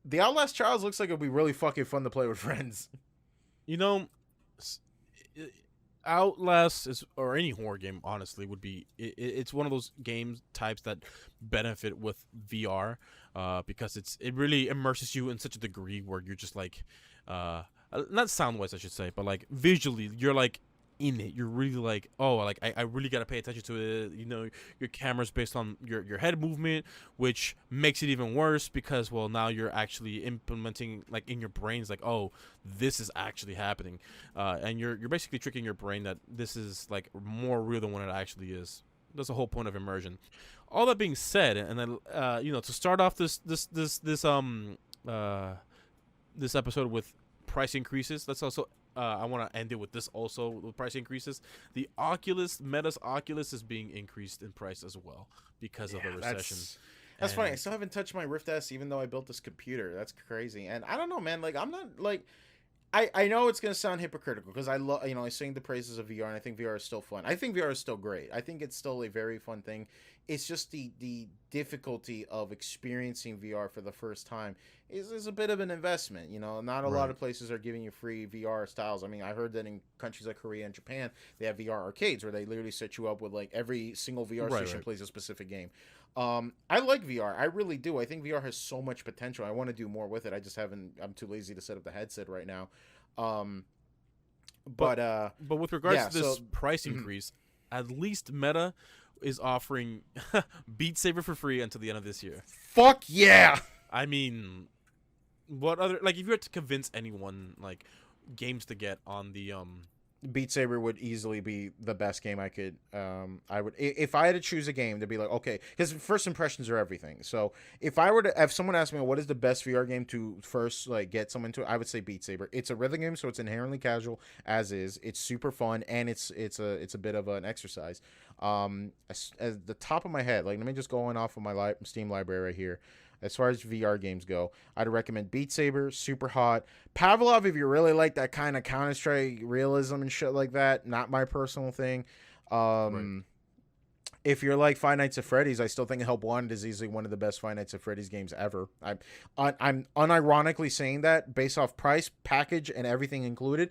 the Outlast trials looks like it'll be really fucking fun to play with friends.
Outlast or any horror game, honestly, would be it's one of those game types that benefit with VR, because it really immerses you in such a degree where you're just like, not sound wise I should say, but like visually you're like in it. You're really like, oh, like I really gotta pay attention to it. Your camera's based on your head movement, which makes it even worse because, well, now you're actually implementing like in your brains like, oh, this is actually happening, and you're basically tricking your brain that this is like more real than what it actually is. That's the whole point of immersion. All that being said, and then to start off this episode with price increases, let's also I want to end it with this also, with price increases. The Meta's Oculus is being increased in price as well because of the recession.
That's funny. I still haven't touched my Rift S, even though I built this computer. That's crazy. And I don't know, man. Like, I'm not like, I know it's gonna sound hypocritical because I love, I sing the praises of VR, and I think VR is still fun. I think VR is still great. I think it's still a very fun thing. It's just the difficulty of experiencing VR for the first time is a bit of an investment. Not a lot of places are giving you free VR styles. I mean, I heard that in countries like Korea and Japan, they have VR arcades where they literally set you up with like every single VR station plays a specific game. I like VR. I really do. I think VR has so much potential. I want to do more with it. I just haven't. I'm too lazy to set up the headset right now. But
with regards to this price increase, at least Meta is offering Beat Saber for free until the end of this year.
Fuck yeah!
I mean, what other, like, if you had to convince anyone like games to get on the
Beat Saber would easily be the best game I could. I would, if I had to choose a game to be like, okay, because first impressions are everything. So if someone asked me what is the best VR game to first like get someone to, I would say Beat Saber. It's a rhythm game, so it's inherently casual as is. It's super fun, and it's a bit of an exercise. As the top of my head, like, let me just go off of my Steam library right here. as far as VR games go, I'd recommend Beat Saber, super hot. Pavlov, if you really like that kind of Counter-Strike realism and shit like that, not my personal thing.
Right.
If you're like Five Nights at Freddy's, I still think Help Wanted is easily one of the best Five Nights at Freddy's games ever. I'm unironically saying that based off price, package, and everything included.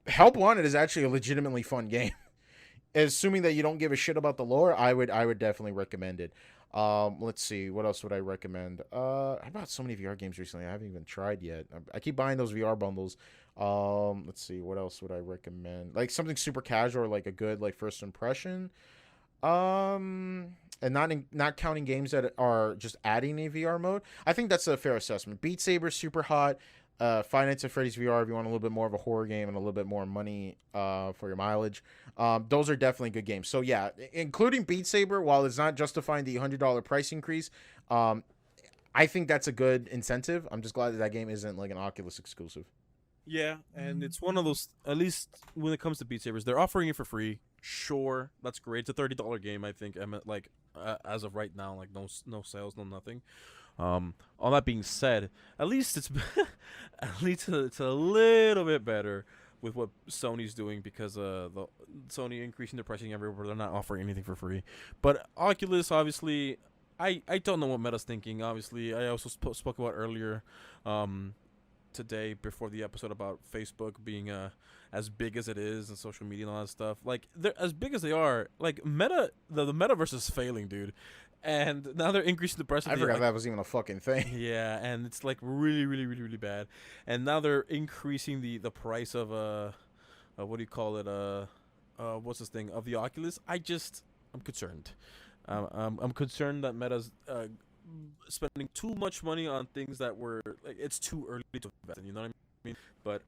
Help Wanted is actually a legitimately fun game. Assuming that you don't give a shit about the lore, I would definitely recommend it. Let's see, what else would I recommend? I bought so many VR games recently I haven't even tried yet. I keep buying those VR bundles. Let's see, what else would I recommend? Like something super casual, or like a good like first impression. And not counting games that are just adding a VR mode. I think that's a fair assessment. Beat Saber, super hot. Five Nights at Freddy's VR if you want a little bit more of a horror game and a little bit more money for your mileage. Those are definitely good games. So yeah, including Beat Saber, while it's not justifying the $100 price increase, I think that's a good incentive. I'm just glad that game isn't like an Oculus exclusive.
Yeah, and it's one of those. At least when it comes to Beat Sabers, they're offering it for free. Sure, that's great. It's a $30 game, I think. Like as of right now, like no sales, no nothing. All that being said, at least it's at least it's a little bit better with what Sony's doing, because the Sony increasing their pricing everywhere. They're not offering anything for free. But Oculus, obviously, I don't know what Meta's thinking. Obviously, I also spoke about earlier. Today before the episode about Facebook being as big as it is and social media and all that stuff. Like, they're as big as they are. Like, the metaverse is failing, dude. And now they're increasing the price of
I forgot that was even a fucking thing.
Yeah, and it's like really, really, really, really bad. And now they're increasing the price of what do you call it? What's this thing? Of the Oculus. I'm concerned. I'm concerned that Meta's spending too much money on things that were like, it's too early to invest in, you know what I mean? But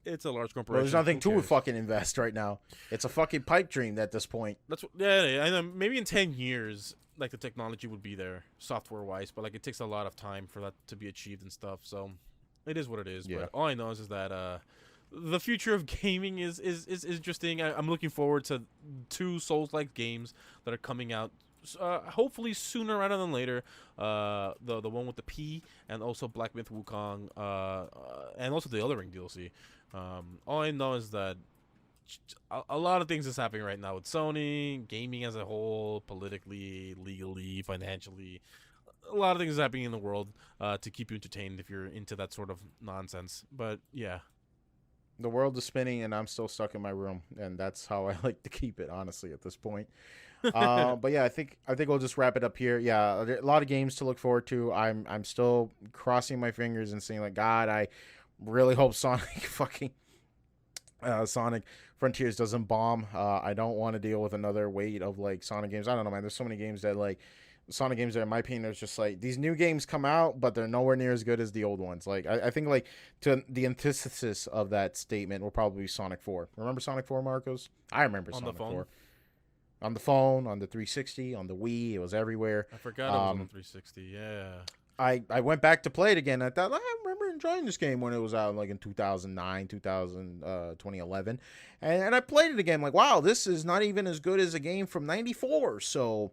it's a large corporation.
Well, there's nothing to fucking invest right now. It's a fucking pipe dream at this point.
That's what, yeah. I know, maybe in 10 years, like, the technology would be there, software wise, but like it takes a lot of time for that to be achieved and stuff. So it is what it is. Yeah. But all I know is that the future of gaming is interesting. I'm looking forward to 2 Souls-like games that are coming out. Hopefully sooner rather than later. The one with the P, and also Black Myth Wukong, and also the Elden Ring DLC. All I know is that a lot of things is happening right now with Sony, gaming as a whole, politically, legally, financially. A lot of things is happening in the world to keep you entertained if you're into that sort of nonsense. But yeah.
The world is spinning and I'm still stuck in my room, and that's how I like to keep it, honestly, at this point. But yeah, I think we'll just wrap it up here. Yeah, a lot of games to look forward to. I'm still crossing my fingers and saying, like, God, I really hope Sonic Frontiers doesn't bomb. I don't want to deal with another weight of like Sonic games. I don't know, man. There's so many games that like Sonic games that, in my opinion, there's just like these new games come out, but they're nowhere near as good as the old ones. Like I think like to the antithesis of that statement will probably be Sonic 4. Remember Sonic 4, Marcos? I remember Sonic 4. On the phone, on the 360, on the Wii, it was everywhere.
I forgot it was on the 360. Yeah.
I went back to play it again. I thought, I remember enjoying this game when it was out, like in 2009, 2011. And I played it again. Like, wow, this is not even as good as a game from 94. So,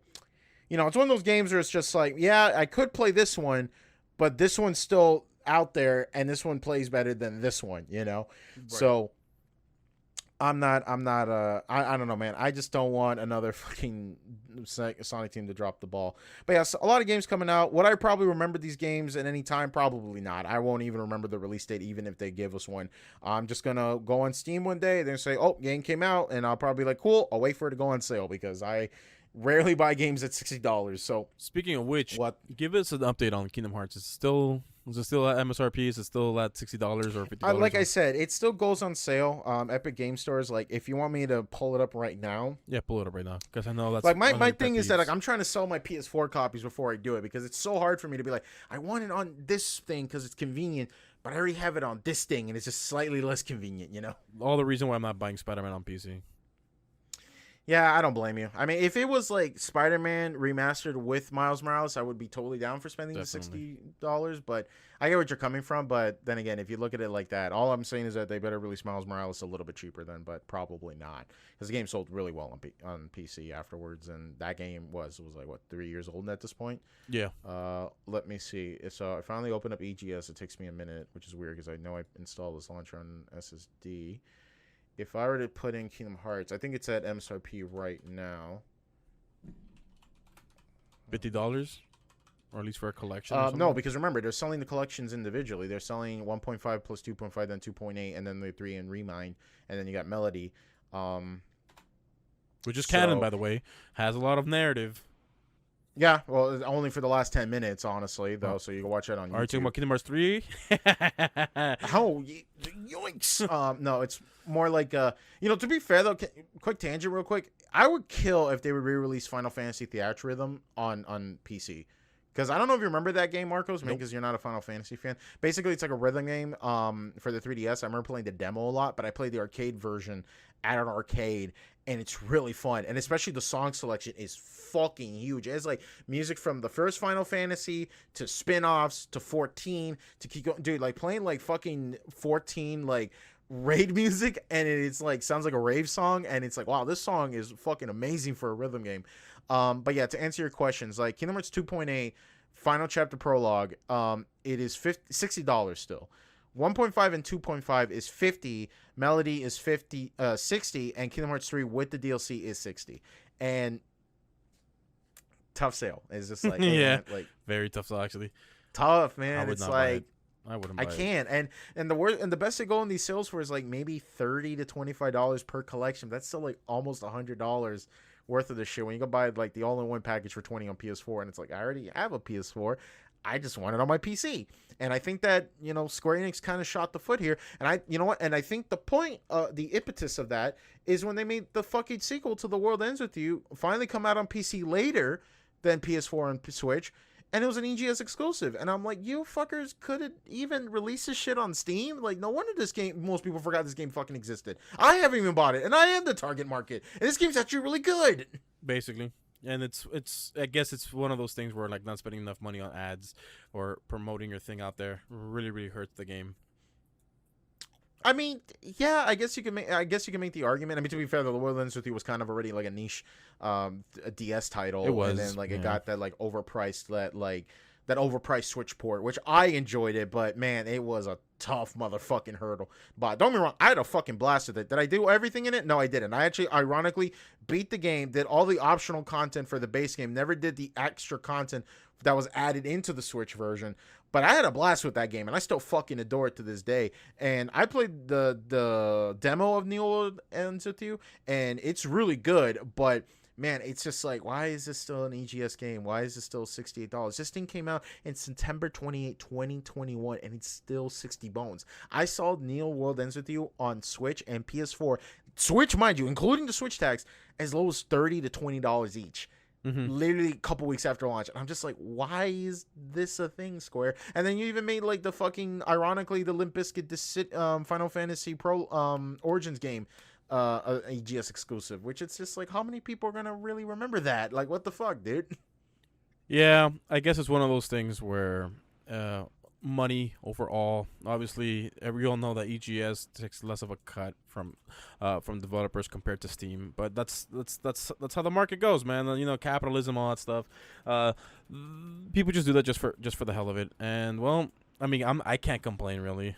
you know, it's one of those games where it's just like, yeah, I could play this one, but this one's still out there, and this one plays better than this one, you know? Right. So I don't know, man. I just don't want another fucking Sonic team to drop the ball. But yeah, so a lot of games coming out. Would I probably remember these games at any time? Probably not. I won't even remember the release date, even if they give us one. I'm just going to go on Steam one day, then say, oh, game came out, and I'll probably be like, cool, I'll wait for it to go on sale, because I rarely buy games at $60. So
speaking of which, give us an update on Kingdom Hearts. Is it still at MSRP? Is it still at $60 or $50?
Like I said, it still goes on sale. Epic Game Stores. Like, if you want me to pull it up right now,
yeah, pull it up right now, because I know that's
like my thing is that like I'm trying to sell my PS4 copies before I do it, because it's so hard for me to be like, I want it on this thing because it's convenient, but I already have it on this thing and it's just slightly less convenient, you know.
All the reason why I'm not buying Spider-Man on PC.
Yeah, I don't blame you. I mean, if it was like Spider-Man remastered with Miles Morales, I would be totally down for spending the
Definitely.
$60. But I get what you're coming from. But then again, if you look at it like that, all I'm saying is that they better release Miles Morales a little bit cheaper then, but probably not, because the game sold really well on PC afterwards, and that game was like what, 3 years old at this point.
Yeah.
Let me see. So I finally opened up EGS. It takes me a minute, which is weird because I know I installed this launcher on SSD. If I were to put in Kingdom Hearts, I think it's at MSRP right now.
$50, or at least for a collection.
No, because remember, they're selling the collections individually. They're selling 1.5 plus 2.5, then 2.8, and then the 3 in Remind, and then you got Melody.
Which is canon, by the way. Has a lot of narrative.
Yeah, well, only for the last 10 minutes, honestly, though, so you can watch that on YouTube.
Are you talking about Kingdom Hearts 3?
Oh, yoinks. No, it's more like, to be fair, though, quick tangent real quick. I would kill if they would re-release Final Fantasy Theatrhythm on PC. Because I don't know if you remember that game, Marcos, maybe because you're not a Final Fantasy fan. Basically, it's like a rhythm game for the 3DS. I remember playing the demo a lot, but I played the arcade version at an arcade, and it's really fun. And especially the song selection is fucking huge. It has like music from the first Final Fantasy to spin-offs to 14 to keep going. Dude, like playing like fucking 14 like raid music, and it's like sounds like a rave song, and it's like, wow, this song is fucking amazing for a rhythm game. But yeah, to answer your questions, like Kingdom Hearts 2.8 Final Chapter Prologue, it is $60 still. 1.5 and 2.5 is 50. Melody is 60, and Kingdom Hearts 3 with the DLC is 60. And tough sale. It's just like, hey,
yeah,
man, like
very tough sell, actually.
tough, man.
I would
It's
not buy
like
it. I wouldn't
I
buy it.
can't. And the worst and the best they go in these sales for is like maybe $30 to $25 per collection. That's still like almost $100 worth of this shit. When you go buy like the all-in-one package for 20 on PS4, and it's like, I already have a PS4. I just want it on my PC. And I think that, Square Enix kind of shot the foot here. And I think the point, the impetus of that is when they made the fucking sequel to The World Ends With You finally come out on PC later than PS4 and Switch. And it was an EGS exclusive. And I'm like, you fuckers couldn't even release this shit on Steam? Like, no wonder most people forgot this game fucking existed. I haven't even bought it, and I am the target market. And this game's actually really good.
Basically. And it's I guess it's one of those things where like not spending enough money on ads or promoting your thing out there really, really hurts the game.
I mean, yeah, I guess you can make the argument. I mean, to be fair, The World Ends With You was kind of already like a niche, a DS title.
It was,
and then like
yeah.
it got that like overpriced that overpriced Switch port, which I enjoyed it, but man, it was a tough motherfucking hurdle. But don't get me wrong, I had a fucking blast with it. Did I do everything in it? No, I didn't. I actually, ironically, beat the game, did all the optional content for the base game, never did the extra content that was added into the Switch version. But I had a blast with that game, and I still fucking adore it to this day. And I played the demo of New World Ends With You, and it's really good, but man, it's just like, why is this still an EGS game? Why is this still $68? This thing came out in September 28, 2021, and it's still 60 bones. I saw New World Ends With You on Switch and PS4. Switch, mind you, including the Switch tax, as low as $30 to $20 each.
Mm-hmm.
Literally a couple weeks after launch. And I'm just like, why is this a thing, Square? And then you even made like the fucking, ironically, the Limp Bizkit Final Fantasy Pro Origins game EGS exclusive, which it's just like, how many people are gonna really remember that? Like, what the fuck, dude?
Yeah, I guess it's one of those things where money overall. Obviously, we all know that EGS takes less of a cut from developers compared to Steam, but that's how the market goes, man. Capitalism, all that stuff. People just do that just for the hell of it, and well, I mean, I can't complain really.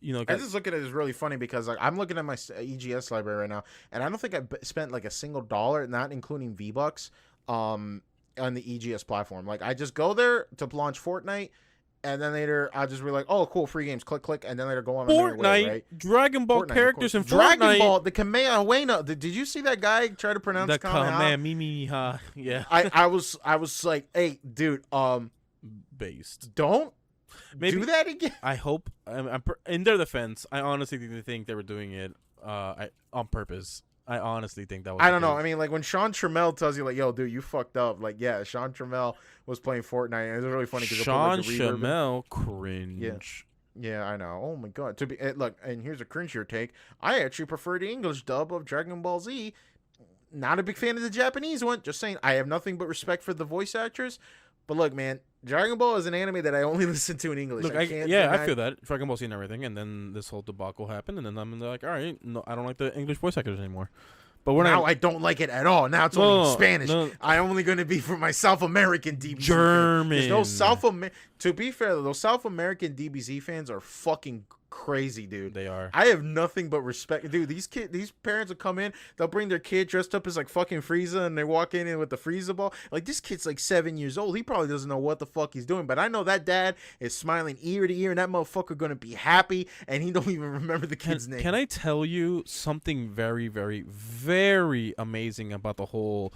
I just look at it as really funny because like I'm looking at my EGS library right now, and I don't think I spent like a single dollar, not including V-Bucks, on the EGS platform. Like I just go there to launch Fortnite, and then later I'll just be like, oh, cool, free games, click, and then later go on my merry way, right?
Dragon Ball
Fortnite,
characters in Fortnite.
Dragon Ball, the Kamehameha. Did you see that guy try to pronounce
the
Kamehameha?
Yeah.
I was like, hey, dude,
Based.
don't.
Maybe
do that again.
I hope. In their defense, I honestly think they were doing it on purpose. I honestly think that was.
I don't know. I mean, like when Sean Trammell tells you, like, "Yo, dude, you fucked up." Like, yeah, Sean Trammell was playing Fortnite, and it was really funny because
Sean Trammell cringe.
Yeah, I know. Oh my god. Look, and here's a cringier take. I actually prefer the English dub of Dragon Ball Z. not a big fan of the Japanese one. Just saying, I have nothing but respect for the voice actors. But look, man, Dragon Ball is an anime that I only listen to in English.
Look, I feel that Dragon Ball Z and everything, and then this whole debacle happened, and then I'm like, all right, no, I don't like the English voice actors anymore. But
now I don't like it at all. Now it's only in Spanish. I'm only going to be for my South American DBZ
German.
To be fair, those South American DBZ fans are fucking crazy, dude.
They are.
I have nothing but respect, dude. These parents will come in, they'll bring their kid dressed up as like fucking Frieza, and they walk in with the Frieza ball. Like, this kid's like 7 years old. He probably doesn't know what the fuck he's doing, but I know that dad is smiling ear to ear, and that motherfucker gonna be happy, and he don't even remember the kid's name.
Can I tell you something very, very, very amazing about the whole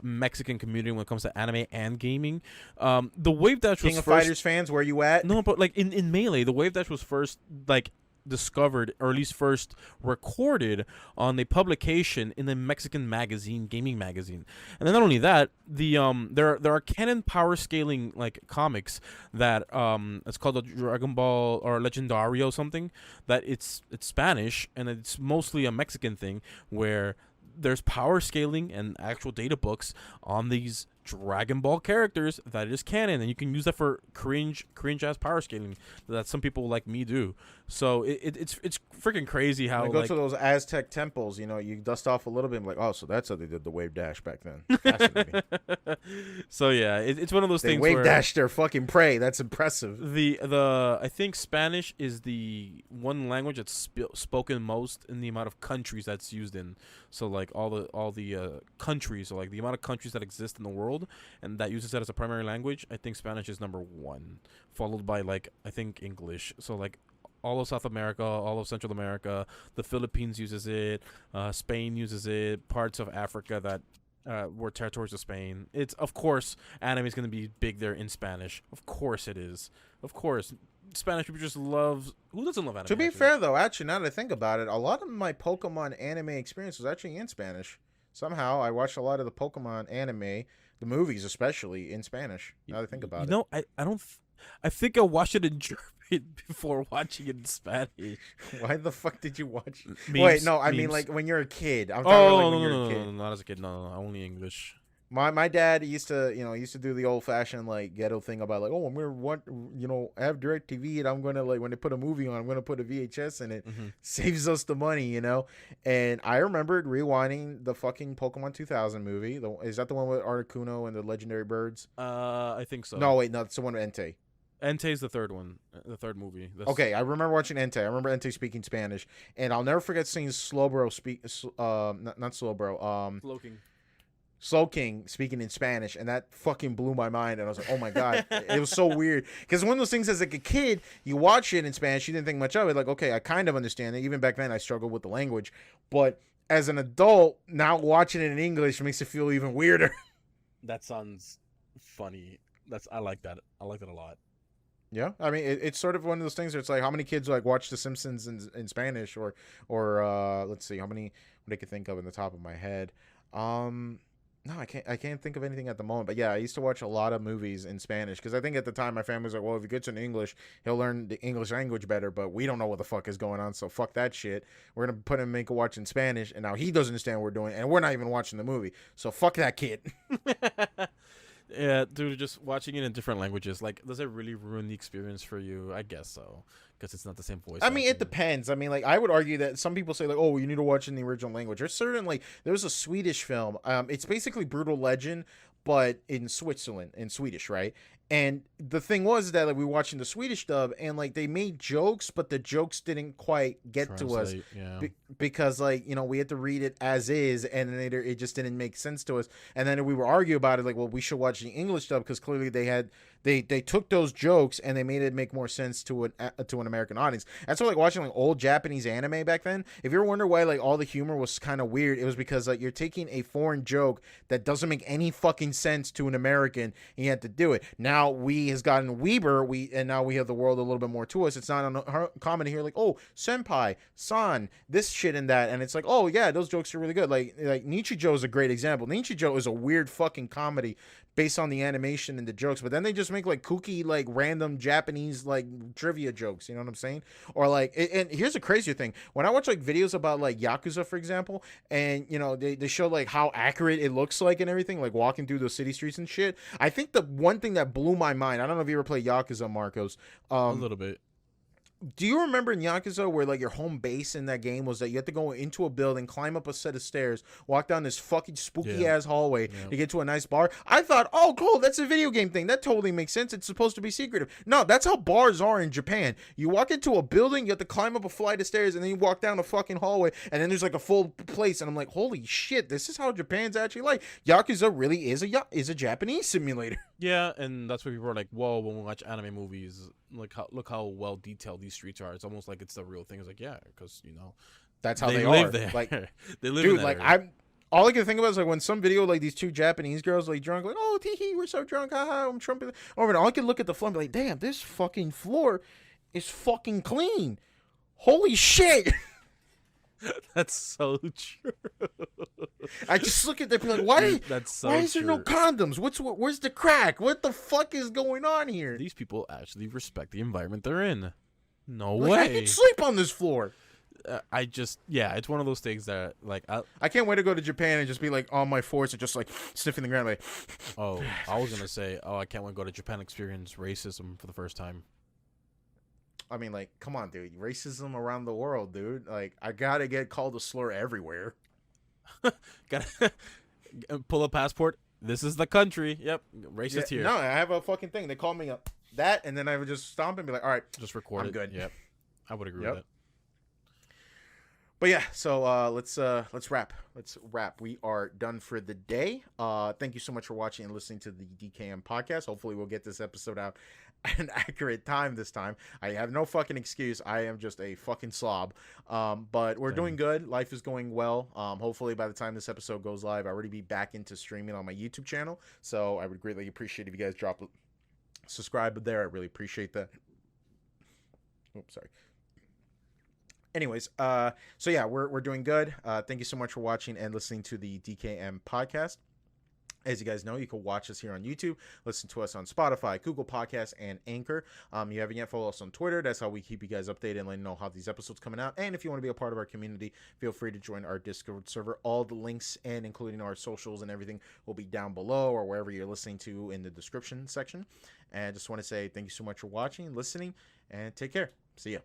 Mexican community when it comes to anime and gaming? The Wave Dash was
King of Fighters fans, where you at?
No, but like in Melee, the Wave Dash was first like discovered, or at least first recorded on a publication in the Mexican magazine, gaming magazine. And then not only that, the there are canon power scaling like comics that it's called the Dragon Ball or Legendario something, that it's Spanish, and it's mostly a Mexican thing where there's power scaling and actual data books on these Dragon Ball characters that is canon, and you can use that for cringe ass power scaling that some people like me do. So it's freaking crazy how
when you go to those Aztec temples, you know, you dust off a little bit and like, oh, so that's how they did the wave dash back then.
So yeah, it's one of those things
wave
where
dash their fucking prey. That's impressive.
The I think Spanish is the one language that's spoken most in the amount of countries that's used in. So like all the countries, so like the amount of countries that exist in the world and that uses that as a primary language, I think Spanish is number 1, followed by like I think English. So like all of South America, all of Central America, the Philippines uses it, Spain uses it, parts of Africa that were territories of Spain. It's, of course, anime is going to be big there in Spanish. Of course it is. Of course. Spanish people just love... Who doesn't love anime?
To be fair, though, actually, now that I think about it, a lot of my Pokemon anime experience was actually in Spanish. Somehow, I watched a lot of the Pokemon anime, the movies especially, in Spanish. Now that I think about it.
No, I don't... I think I watched it in German before watching it in Spanish.
Why the fuck did you watch?
Memes,
Wait, no, I mean like when you're a kid. I'm talking when you're a kid.
No, not as a kid. No, only English.
My dad used to do the old fashioned like ghetto thing about like, oh, I'm gonna I have DirecTV and I'm gonna like when they put a movie on, I'm gonna put a VHS in it. Mm-hmm. Saves us the money, you know. And I remembered rewinding the fucking Pokemon 2000 movie. Is that the one with Articuno and the legendary birds?
I think so.
No, wait, no, it's the one with Entei.
Entei's the third one, the third movie.
Okay, I remember watching Entei. I remember Entei speaking Spanish, and I'll never forget seeing Slowbro speak. Not Slowbro. Slowking speaking in Spanish, and that fucking blew my mind. And I was like, oh my god, it was so weird. Because one of those things, as like a kid, you watch it in Spanish, you didn't think much of it. Like, okay, I kind of understand it. Even back then, I struggled with the language, but as an adult, now watching it in English makes it feel even weirder.
That sounds funny. I like that. I like that a lot.
Yeah, I mean, it's sort of one of those things where it's like, how many kids like watch The Simpsons in Spanish, or let's see, how many what I could think of in the top of my head. No, I can't think of anything at the moment. But yeah, I used to watch a lot of movies in Spanish because I think at the time my family was like, well, if he gets in English, he'll learn the English language better. But we don't know what the fuck is going on, so fuck that shit. We're gonna put him make a watch in Spanish, and now he doesn't understand what we're doing, and we're not even watching the movie. So fuck that kid.
Yeah, dude, just watching it in different languages, like, does it really ruin the experience for you? I guess so, because it's not the same voice.
I mean, it depends. I mean, like, I would argue that some people say, like, oh, you need to watch in the original language. There's certain, like, there's a Swedish film. It's basically Brutal Legend, but in Switzerland, in Swedish, right? And the thing was that like, we were watching the Swedish dub, and like they made jokes, but the jokes didn't quite get to us because like, you know, we had to read it as is, and then it just didn't make sense to us. And then we were arguing about it, like, well, we should watch the English dub because clearly they took those jokes and they made it make more sense to an American audience. That's why like watching like old Japanese anime back then. If you ever wonder why like all the humor was kind of weird, it was because like you're taking a foreign joke that doesn't make any fucking sense to an American, and you had to do it. Now now we has gotten Weeber, and now we have the world a little bit more to us. It's not uncommon to hear like, oh, senpai, san, this shit and that, and it's like, oh yeah, those jokes are really good. Like Nichijou is a great example. Nichijou is a weird fucking comedy based on the animation and the jokes, but then they just make like kooky, like random Japanese like trivia jokes. You know what I'm saying? Or like, and here's a crazier thing: when I watch like videos about like Yakuza, for example, and you know they show like how accurate it looks like and everything, like walking through those city streets and shit. I think the one thing that blew my mind, I don't know if you ever played Yakuza, Marcos.
A little bit.
Do you remember in Yakuza where like your home base in that game was that you had to go into a building, climb up a set of stairs, walk down this fucking spooky ass hallway to get to a nice bar? I thought, oh cool, that's a video game thing. That totally makes sense. It's supposed to be secretive. No, that's how bars are in Japan. You walk into a building, you have to climb up a flight of stairs, and then you walk down a fucking hallway, and then there's like a full place. And I'm like, holy shit, this is how Japan's actually like. Yakuza really is a Japanese simulator.
Yeah, and that's why people are like, whoa, when we watch anime movies, look how well detailed these streets are. It's almost like it's the real thing. It's like, yeah, because you know
that's how they
live
are.
there.
Like,
they live.
Dude,
in that
like
area.
all I can think about is like when some video like these two Japanese girls like drunk, like, oh tee hee, we're so drunk, haha, I'm trumping over, and all I can look at the floor and be like, damn, this fucking floor is fucking clean. Holy shit.
That's so true.
I just look at them and be like, why?
Dude, that's so
why is there no
true.
condoms? Where's the crack? What the fuck is going on here?
These people actually respect the environment they're in. No
Like, I
way.
can sleep on this floor.
It's one of those things that like
I can't wait to go to Japan and just be like on my force and just like sniffing the ground like.
I was gonna say, I can't wait to go to Japan, experience racism for the first time.
I mean, like, come on, dude. Racism around the world, dude. Like, I gotta get called a slur everywhere.
Gotta pull a passport. This is the country. Yep, racist here.
No, I have a fucking thing. They call me that, and then I would just stomp and be like, all right,
Just record
I'm
it.
good.
Yep, I would agree
Yep.
with it.
But yeah, so let's wrap. Let's wrap. We are done for the day. Thank you so much for watching and listening to the DKM podcast. Hopefully we'll get this episode out at an accurate time this time. I have no fucking excuse. I am just a fucking slob. But we're doing good. Life is going well. Hopefully by the time this episode goes live, I'll already be back into streaming on my YouTube channel. So I would greatly appreciate if you guys drop a subscribe there. I really appreciate that. Oops, sorry. Anyways, so yeah, we're doing good. Thank you so much for watching and listening to the DKM podcast. As you guys know, you can watch us here on YouTube, listen to us on Spotify, Google Podcasts, and Anchor. You haven't yet, follow us on Twitter. That's how we keep you guys updated and let you know how these episodes coming out. And if you want to be a part of our community, feel free to join our Discord server. All the links and including our socials and everything will be down below or wherever you're listening to in the description section. And I just want to say thank you so much for watching, listening, and take care. See ya.